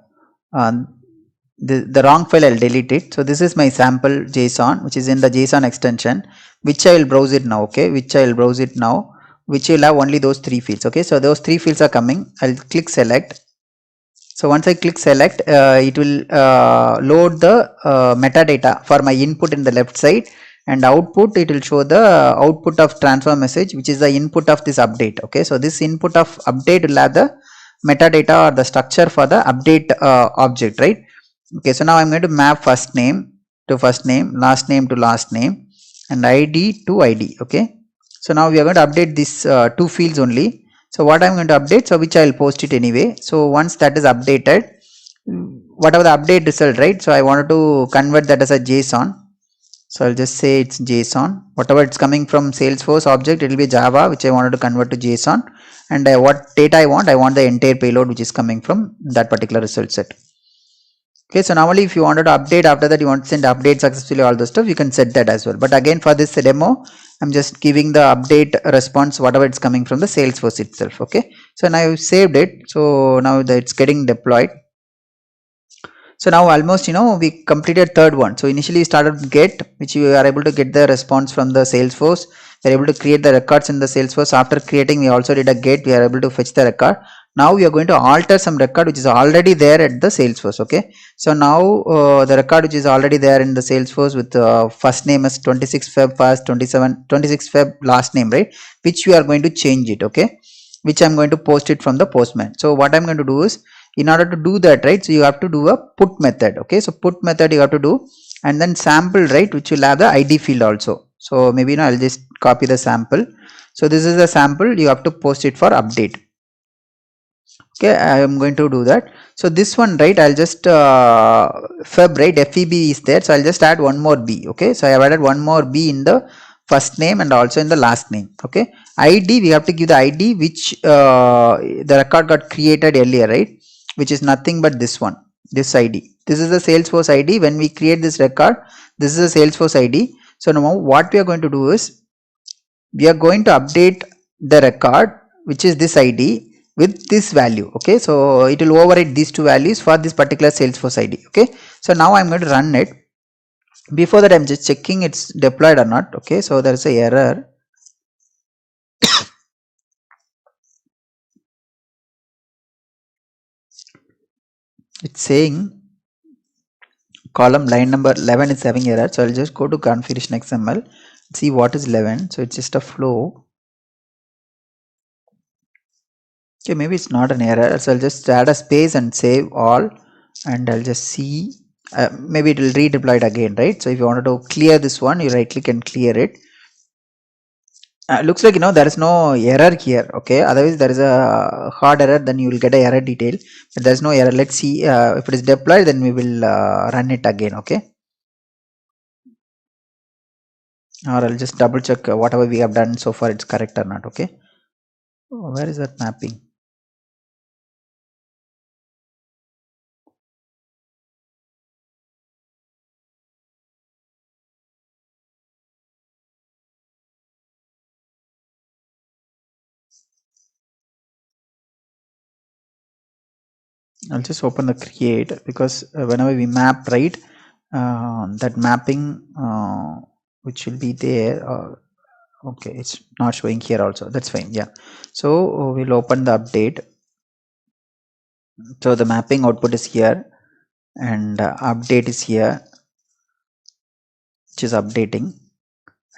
Speaker 1: the wrong file, I'll delete it. So this is my sample JSON which is in the JSON extension, which I will browse it now. Okay, which I will browse it now, which will have only those 3 fields. Okay, so those 3 fields are coming. I'll click select. So once I click select, it will load the metadata for my input in the left side, and output, it will show the output of transform message which is the input of this update. Okay, so this input of update will have the metadata or the structure for the update object, right? Okay, so now I'm going to map first name to first name, last name to last name, and ID to ID. Okay, so now we are going to update these 2 fields only. So what I'm going to update, so which I will post it anyway. So once that is updated, whatever the update result, right? So I wanted to convert that as a JSON. So I'll just say it's JSON. Whatever it's coming from Salesforce object, it will be Java, which I wanted to convert to JSON. And what data I want the entire payload which is coming from that particular result set. Okay, so normally if you wanted to update after that, you want to send update successfully, all the stuff, you can set that as well. But again, for this demo, I'm just giving the update response, whatever it's coming from the Salesforce itself. Okay, so now I've saved it. So now that it's getting deployed. So now almost, we completed third one. So initially we started with get, which you are able to get the response from the Salesforce. We are able to create the records in the Salesforce. After creating, we also did a get. We are able to fetch the record. Now we are going to alter some record which is already there at the Salesforce. Okay. So now the record which is already there in the Salesforce with first name as 26 Feb, first 26 Feb last name, right? Which we are going to change it. Okay. Which I'm going to post it from the Postman. So what I'm going to do is, in order to do that, right, so you have to do a put method. Okay, so put method you have to do, and then sample, right, which will have the ID field also. So maybe I'll just copy the sample. So this is the sample, you have to post it for update. Okay, I am going to do that. So this one, right, I'll just Feb, right, FEB is there, so I'll just add one more B. Okay, so I have added one more B in the first name and also in the last name. Okay, ID, we have to give the ID which the record got created earlier, right, which is nothing but this one, this ID. This is the Salesforce ID. When we create this record, this is a Salesforce ID. So now what we are going to do is, we are going to update the record which is this ID with this value. Okay, so it will override these two values for this particular Salesforce ID. Okay, so now I'm going to run it. Before that, I'm just checking it's deployed or not. Okay, so there is a error. It's saying column line number 11 is having error. So I'll just go to configuration XML, see what is 11. So it's just a flow. Okay, maybe it's not an error. So I'll just add a space and save all, and I'll just see. Maybe it will redeploy it again, right? So if you wanted to clear this one, you right click and clear it. Looks like there is no error here. Okay, otherwise there is a hard error, then you will get a error detail, but there is no error. Let's see if it is deployed, then we will run it again. Okay, or I'll just double check whatever we have done so far, it's correct or not. Okay, where is that mapping? I'll just open the create, because whenever we map, right, that mapping which will be there, okay, it's not showing here also. That's fine. Yeah, so we'll open the update. So the mapping output is here, and update is here, which is updating,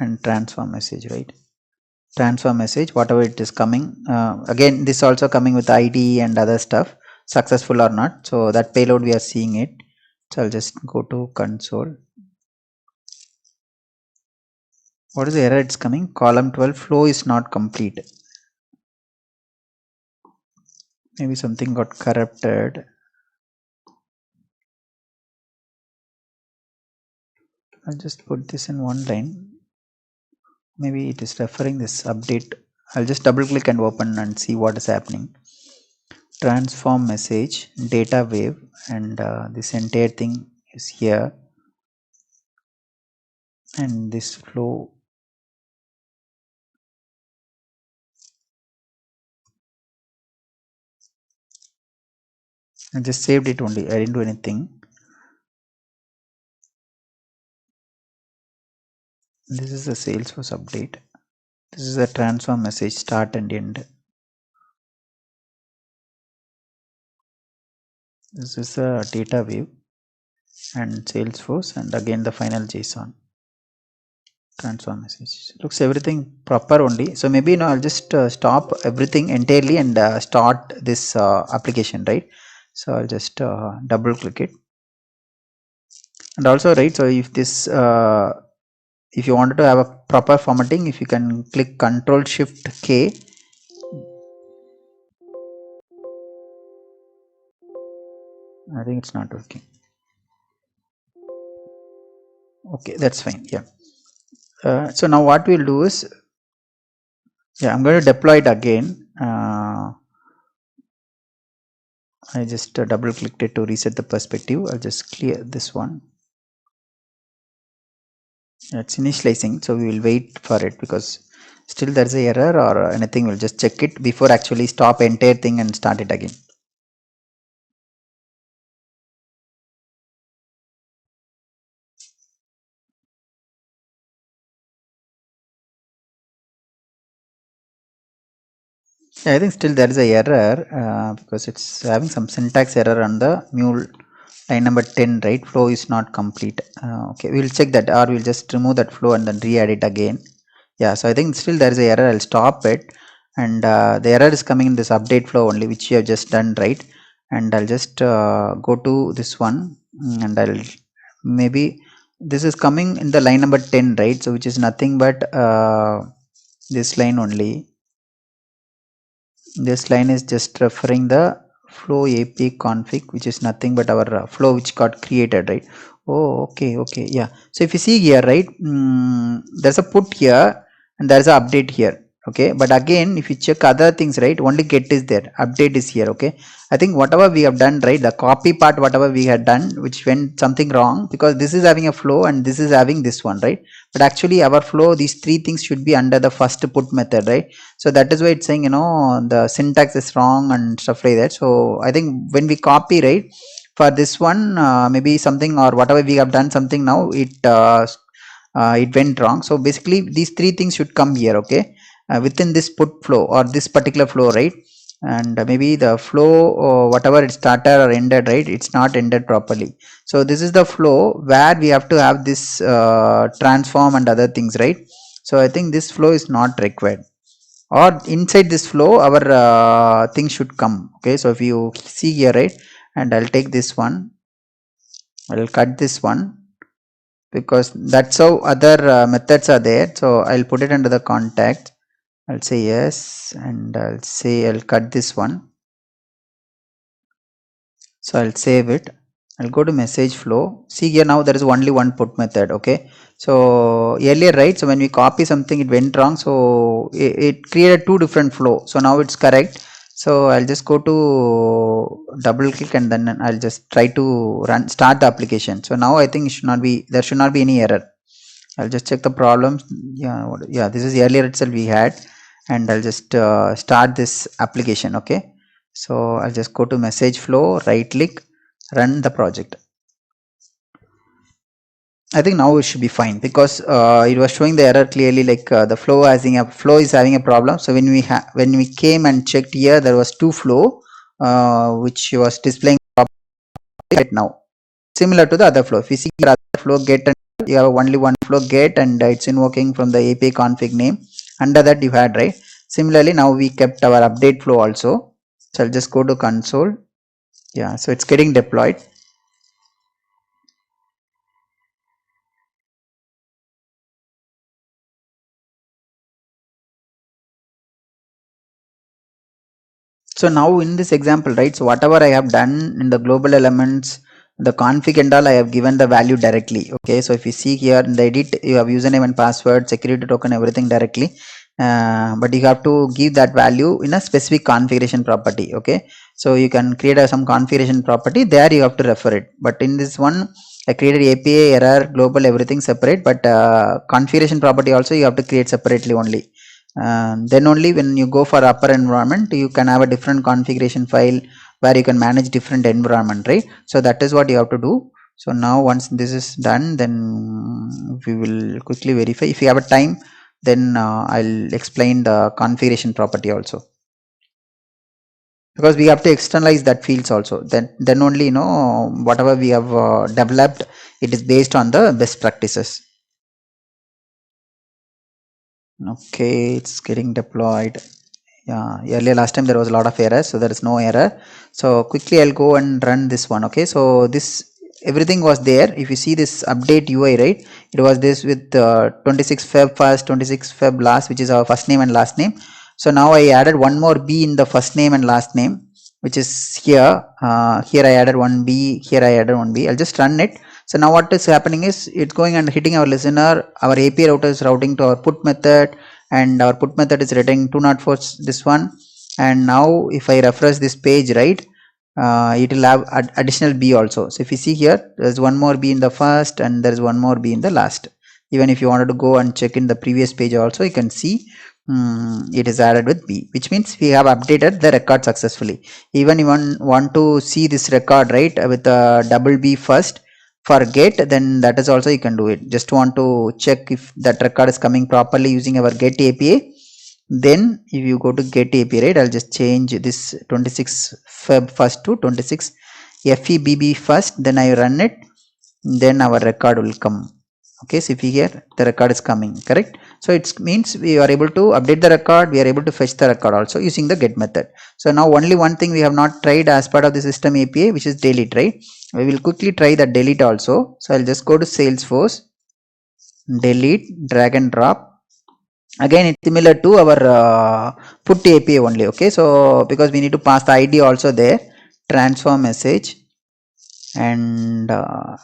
Speaker 1: and transform message, right? Transform message, whatever it is coming, again this also coming with ID and other stuff, successful or not. So that payload we are seeing it. So I'll just go to console. What is the error it's coming? Column 12 flow is not complete. Maybe something got corrupted. I'll just put this in one line. Maybe it is referring this update. I'll just double click and open and see what is happening. Transform message, data wave, and this entire thing is here, and this flow. I just saved it only, I didn't do anything. This is the Salesforce update. This is a transform message, start and end. This is a data wave and Salesforce, and again the final JSON. Transform message. Looks everything proper only. So maybe I'll just stop everything entirely and start this application, right? So I'll just double click it. And also, right, so if this if you wanted to have a proper formatting, if you can click Control Shift K, I think it's not working. Okay, that's fine. Yeah. So now what we'll do is, yeah, I'm going to deploy it again. I just double clicked it to reset the perspective. I'll just clear this one. It's initializing, so we will wait for it because still there's a error or anything. We'll just check it before actually stop entire thing and start it again. Yeah, I think still there is a error because it's having some syntax error on the mule line number 10, right? Flow is not complete. Okay, we'll check that, or we'll just remove that flow and then re-add it again. Yeah, so I think still there is a error. I'll stop it, and the error is coming in this update flow only, which you have just done, right? And I'll just go to this one, and I'll maybe this is coming in the line number 10, right? So which is nothing but this line only. This line is just referring the flow API config, which is nothing but our flow which got created, right? Oh, okay, yeah. So if you see here, right, there's a put here and there's a update here. Okay, but again, if you check other things, right, only get is there, update is here. Okay, I think whatever we have done, right, the copy part, whatever we had done, which went something wrong, because this is having a flow and this is having this one, right? But actually our flow, these three things should be under the first put method, right? So that is why it's saying, the syntax is wrong and stuff like that. So I think when we copy, right, for this one, maybe something or whatever we have done something, now it went wrong. So basically these three things should come here. Okay, within this put flow or this particular flow, right? And maybe the flow or whatever it started or ended, right, it's not ended properly. So this is the flow where we have to have this transform and other things, right? So I think this flow is not required, or inside this flow our thing should come. Okay, so if you see here, right, and I'll take this one, I'll cut this one, because that's how other methods are there. So I'll put it under the contact, I'll say yes, and I'll say I'll cut this one. So I'll save it, I'll go to message flow. See here, now there is only one put method. Okay, so earlier, right, so when we copy something it went wrong, so it created two different flow. So now it's correct. So I'll just go to double click and then I'll just try to start the application. So now I think there should not be any error. I'll just check the problems. Yeah, this is earlier itself we had, and I'll just start this application. Okay, so I'll just go to message flow, right click, run the project. I think now it should be fine, because it was showing the error clearly, like the flow is having a problem. So when we came and checked here, there was two flow which was displaying right now, similar to the other flow. If you see here, other flow get, and you have only one flow get, and it's invoking from the API config name. Under that you had, right? Similarly, now we kept our update flow also. So I'll just go to console. Yeah, so it's getting deployed. So now in this example, right, so whatever I have done in the global elements, the config and all, I have given the value directly. Okay, so if you see here in the edit, you have username and password, security token, everything directly. But you have to give that value in a specific configuration property. Okay, so you can create some configuration property there, you have to refer it. But in this one, I created API, error, global, everything separate, but configuration property also you have to create separately only. Then only when you go for upper environment, you can have a different configuration file where you can manage different environment, right? So that is what you have to do. So now once this is done, then we will quickly verify. If you have a time, then I'll explain the configuration property also, because we have to externalize that fields also. Then only, whatever we have developed, it is based on the best practices. Okay, it's getting deployed. Yeah, earlier last time there was a lot of errors, so there is no error. So quickly I'll go and run this one. Okay, so this everything was there. If you see this update UI, right, it was this with 26 Feb first, 26 Feb last, which is our first name and last name. So now I added one more B in the first name and last name, which is here. Here I added one B, here I added one B. I'll just run it. So now what is happening is it's going and hitting our listener. Our API router is routing to our put method, and our put method is returning 204 this one. And now if I refresh this page, right, it will have additional B also. So if you see here, there's one more B in the first and there's one more B in the last. Even if you wanted to go and check in the previous page also, you can see it is added with B, which means we have updated the record successfully. Even you want to see this record, right, with a double B first for get, then that is also you can do it. Just want to check if that record is coming properly using our get API. Then if you go to get API, right, I'll just change this 26 Feb first to 26 FEBB first, then I run it, then our record will come. Okay, so if you hear the record is coming, correct? So it means we are able to update the record, we are able to fetch the record also using the get method. So now only one thing we have not tried as part of the system API, which is delete, right? We will quickly try the delete also. So I'll just go to Salesforce, delete, drag and drop. Again it's similar to our put API only. Okay, so because we need to pass the ID also there, transfer message, and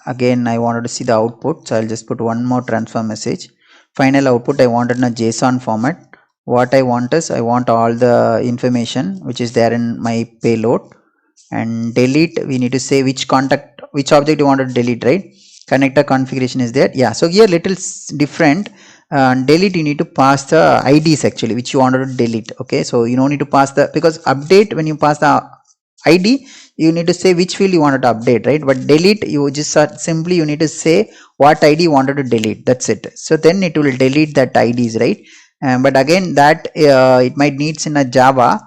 Speaker 1: again I wanted to see the output, so I'll just put one more transfer message. Final output I wanted in a JSON format. What I want is I want all the information which is there in my payload. And delete, we need to say which contact, which object you want to delete, right? Connector configuration is there. Yeah, so here little different. Delete, you need to pass the IDs actually which you wanted to delete. Okay, so you don't need to pass the, because update, when you pass the ID you need to say which field you wanted to update, right? But delete, you just simply you need to say what ID you wanted to delete, that's it. So then it will delete that IDs, right? But again that it might needs in a Java.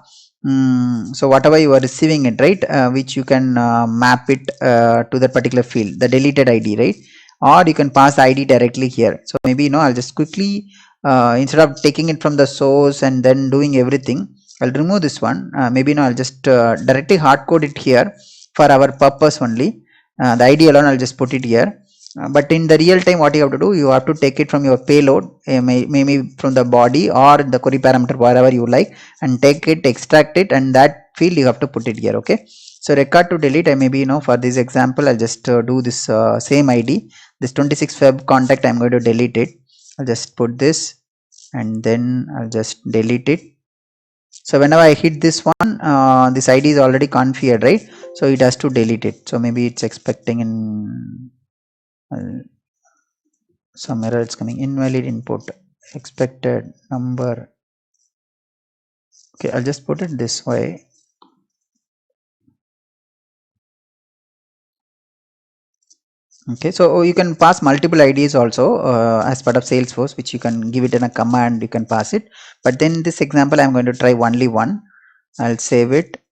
Speaker 1: So whatever you are receiving it, right, which you can map it to that particular field, the deleted ID, right? Or you can pass the ID directly here. So maybe, you know, I'll just quickly instead of taking it from the source and then doing everything, I'll remove this one. Maybe, you know, I'll just directly hard code it here for our purpose only. The ID alone I'll just put it here. But in the real time, what you have to do, you have to take it from your payload, maybe from the body or the query parameter, wherever you like, and take it, extract it, and that field you have to put it here. Okay, so record to delete, I maybe, you know, for this example I'll just do this same ID, this 26 Feb contact, I'm going to delete it. I'll just put this and then I'll just delete it. So whenever I hit this one, this ID is already configured, right? So it has to delete it. So maybe it's expecting in some error, it's coming invalid input, expected number. Okay, I'll just put it this way. Okay, so you can pass multiple IDs also as part of Salesforce, which you can give it in a command, you can pass it. But then this example, I'm going to try only one. I'll save it.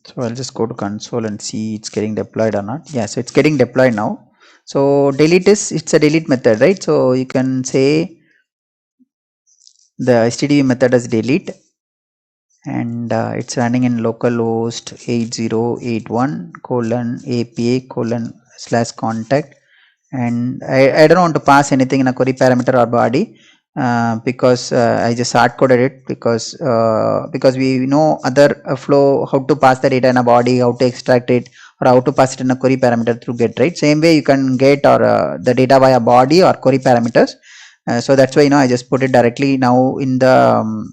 Speaker 1: So I'll just go to console and see it's getting deployed or not. Yeah, so it's getting deployed now. So delete is, it's a delete method, right? So you can say the std method as delete, and it's running in localhost 8081 :API:/contact. And I don't want to pass anything in a query parameter or body because I just hard coded it because we know other flow, how to pass the data in a body, how to extract it, or how to pass it in a query parameter through get, right? Same way you can get or the data via body or query parameters. So that's why, you know, I just put it directly now in the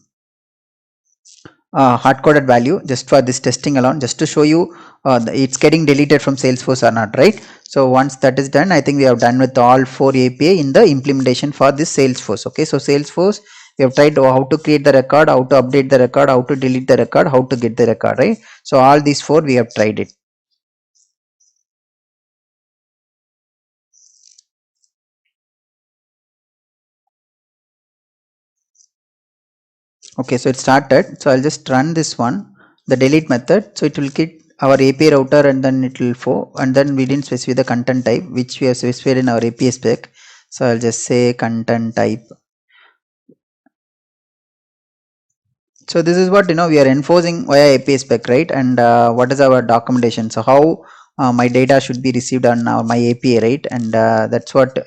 Speaker 1: hard coded value just for this testing alone, just to show you it's getting deleted from Salesforce or not, right? So once that is done, I think we have done with all 4 API in the implementation for this Salesforce. Okay, so Salesforce, we have tried how to create the record, how to update the record, how to delete the record, how to get the record, right? So all these 4 we have tried it. Okay, so it started. So I'll just run this one, the delete method. So it will get our API router and then it will and then we didn't specify the content type, which we have specified in our API spec. So I'll just say content type. So this is what, you know, we are enforcing via API spec, right? And what is our documentation? So how my data should be received on my API, right? And that's what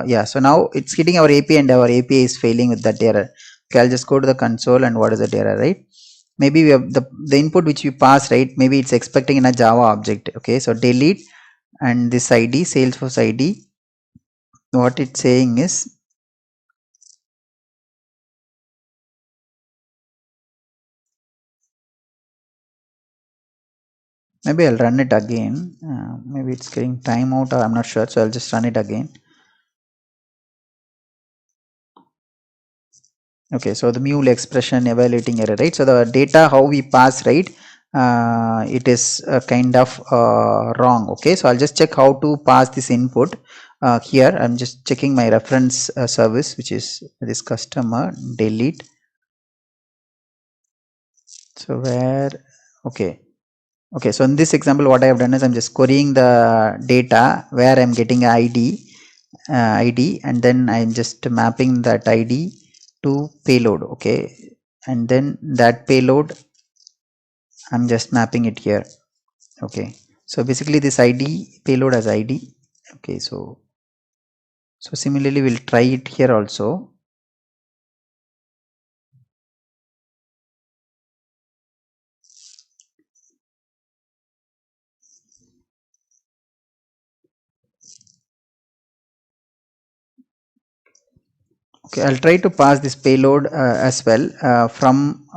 Speaker 1: yeah, so now it's hitting our API and our API is failing with that error. Okay, I'll just go to the console and what is that error, right? Maybe we have the input which we pass, right? Maybe it's expecting in a Java object. Okay, so delete, and this ID, Salesforce ID, what it's saying is maybe I'll run it again. Maybe it's getting timeout, or I'm not sure, so I'll just run it again. Okay, so the mule expression evaluating error, right? So the data how we pass, right? It is kind of wrong. Okay, so I'll just check how to pass this input. Here I'm just checking my reference service, which is this customer delete. So where, okay, so in this example what I have done is I'm just querying the data where I'm getting ID, and then I'm just mapping that ID to payload. Okay, and then that payload I'm just mapping it here. Okay, so basically this ID payload as ID. Okay, so similarly we'll try it here also. Okay, I'll try to pass this payload as well from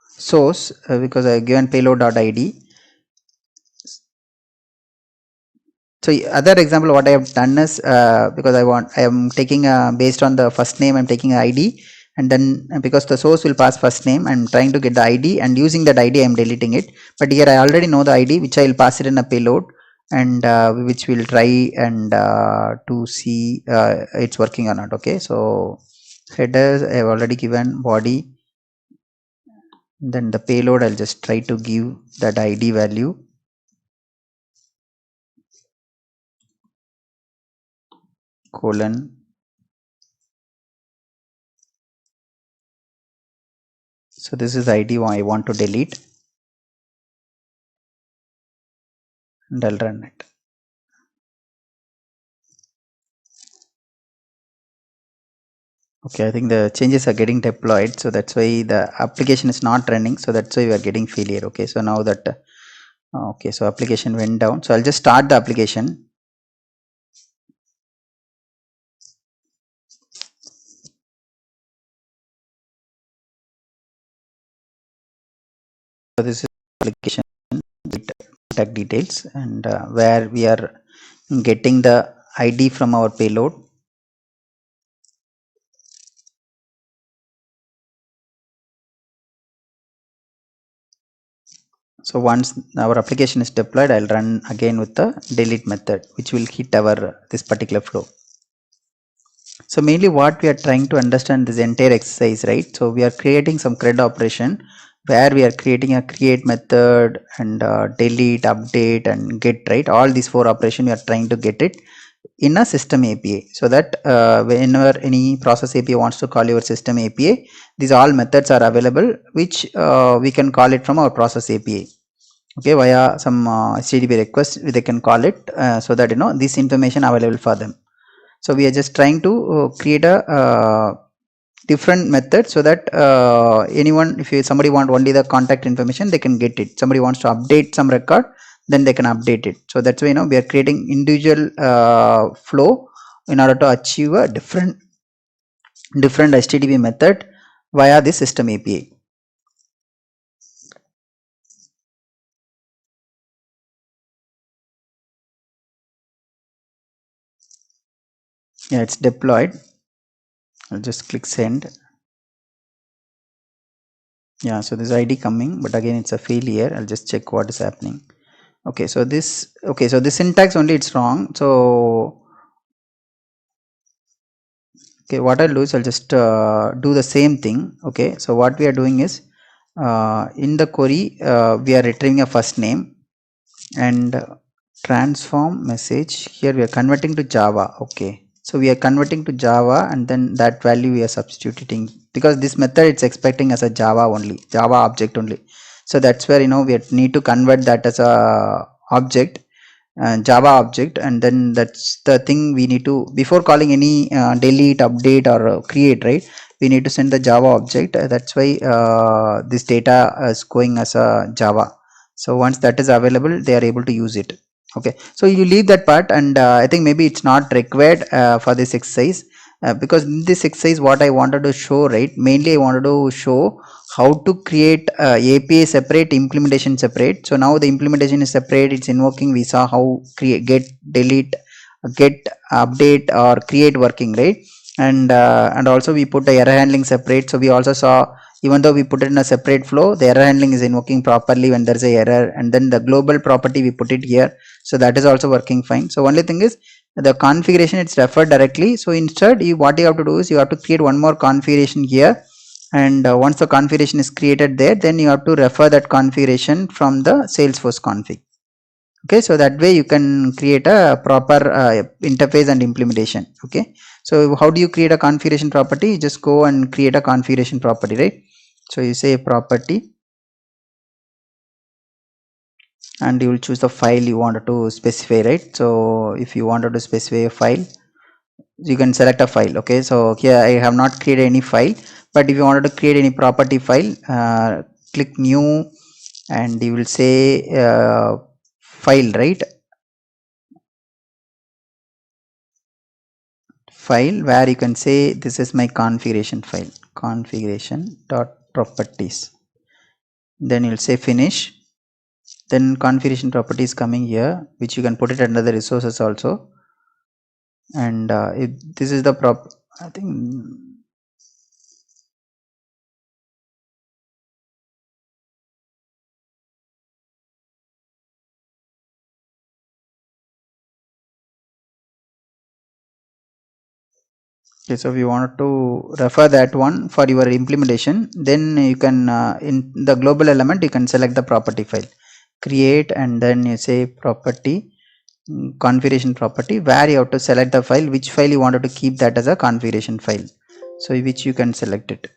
Speaker 1: source, because I given payload.id. So other example what I have done is because I am taking based on the first name, I'm taking ID, and then because the source will pass first name, I'm trying to get the ID, and using that ID I'm deleting it. But here I already know the ID, which I will pass it in a payload, and which will try and to see it's working or not. Okay, so headers I have already given, body, then the payload I'll just try to give that ID value. Colon. So this is the ID I want to delete, and I'll run it. Okay, I think the changes are getting deployed, so that's why the application is not running, so that's why we are getting failure. Okay, so now that okay, so application went down, so I'll just start the application. So this is application contact details, and where we are getting the ID from our payload. So once our application is deployed, I'll run again with the delete method, which will hit our this particular flow. So mainly what we are trying to understand this entire exercise, right? So we are creating some CRUD operation where we are creating a create method and delete, update, and get, right? All these four operations we are trying to get it in a system API, so that whenever any process API wants to call your system API, these all methods are available, which we can call it from our process API. Okay, via some HTTP request they can call it, so that this information available for them. So we are just trying to create a different method, so that anyone, if somebody want only the contact information, they can get it. Somebody wants to update some record, then they can update it. So that's why we are creating individual flow in order to achieve a different HTTP method via the system API. Yeah, it's deployed. I'll just click send. Yeah, so this ID coming, but again it's a failure. I'll just check what is happening. Okay, so this syntax only it's wrong. So okay, what I'll do is I'll just do the same thing. Okay, so what we are doing is in the query we are retrieving a first name, and transform message, here we are converting to Java. Okay, so we are converting to Java, and then that value we are substituting, because this method it's expecting as a Java only, Java object only. So that's where we need to convert that as a object, Java object, and then that's the thing we need to, before calling any delete, update, or create, right, we need to send the Java object. That's why this data is going as a Java. So once that is available, they are able to use it. Okay, so you leave that part, and I think maybe it's not required for this exercise, because in this exercise what I wanted to show, right, mainly I wanted to show how to create API separate, implementation separate. So now the implementation is separate, it's invoking, we saw how create, get, delete, get, update, or create working, right, and also we put the error handling separate. So we also saw, even though we put it in a separate flow, the error handling is invoking properly when there's a error, and then the global property we put it here, so that is also working fine. So only thing is the configuration, it's referred directly. So instead what you have to do is you have to create one more configuration here, and once the configuration is created there, then you have to refer that configuration from the Salesforce config. Okay, so that way you can create a proper interface and implementation. Okay, so how do you create a configuration property? You just go and create a configuration property, right? So you say property, and you will choose the file you wanted to specify, right? So if you wanted to specify a file, you can select a file. Okay, so here I have not created any file, but if you wanted to create any property file, click new, and you will say file, right, file, where you can say this is my configuration file, configuration dot properties, then you'll say finish. Then configuration properties coming here, which you can put it under the resources also, and if this is the I think, okay, so if you wanted to refer that one for your implementation, then you can in the global element you can select the property file, create, and then you say property, configuration property, where you have to select the file, which file you wanted to keep that as a configuration file, so which you can select it.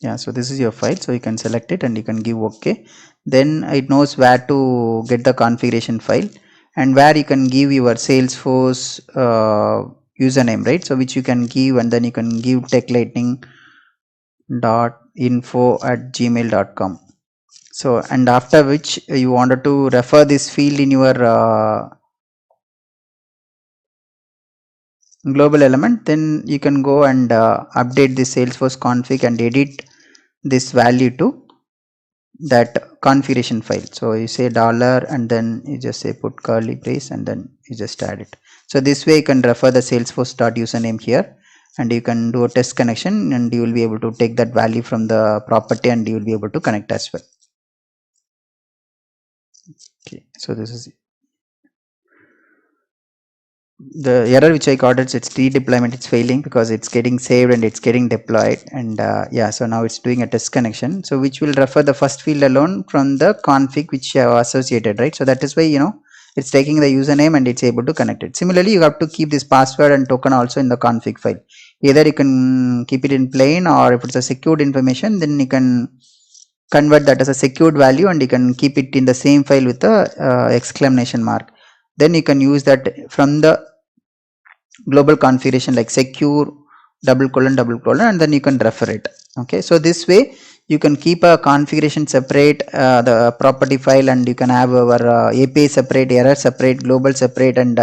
Speaker 1: Yeah, so this is your file, so you can select it and you can give OK. Then it knows where to get the configuration file, and where you can give your Salesforce username, right, so which you can give, and then you can give techlightning.info@gmail.com. So, and after which you wanted to refer this field in your global element, then you can go and update the Salesforce config and edit this value to that configuration file. So you say dollar, and then you just say put curly brace, and then you just add it. So this way you can refer the salesforce.username here, and you can do a test connection, and you will be able to take that value from the property, and you will be able to connect as well. Okay, so this is the error which I got. It's redeployment, it's failing because it's getting saved and it's getting deployed, and yeah, so now it's doing a test connection, so which will refer the first field alone from the config which you have associated, right? So that is why, you know, it's taking the username and it's able to connect it. Similarly, you have to keep this password and token also in the config file. Either you can keep it in plain, or if it's a secured information, then you can convert that as a secured value, and you can keep it in the same file with the exclamation mark. Then you can use that from the global configuration, like secure double colon, and then you can refer it. Okay, so this way you can keep a configuration separate, the property file, and you can have our API separate, error separate, global separate, and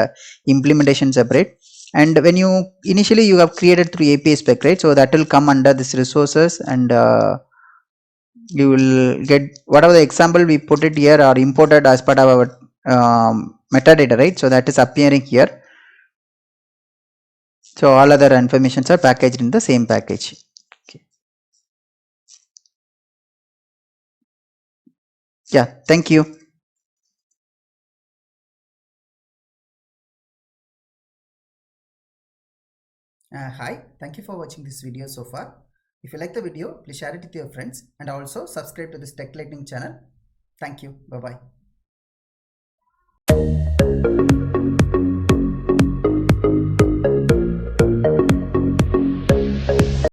Speaker 1: implementation separate. And when you initially you have created through API spec, right, so that will come under this resources, and you will get whatever the example we put it here or imported as part of our metadata, right, so that is appearing here. So all other informations are packaged in the same package. Okay. Yeah, thank you.
Speaker 2: Hi, thank you for watching this video so far. If you like the video, please share it with your friends and also subscribe to this Tech Lightning channel. Thank you. Bye-bye.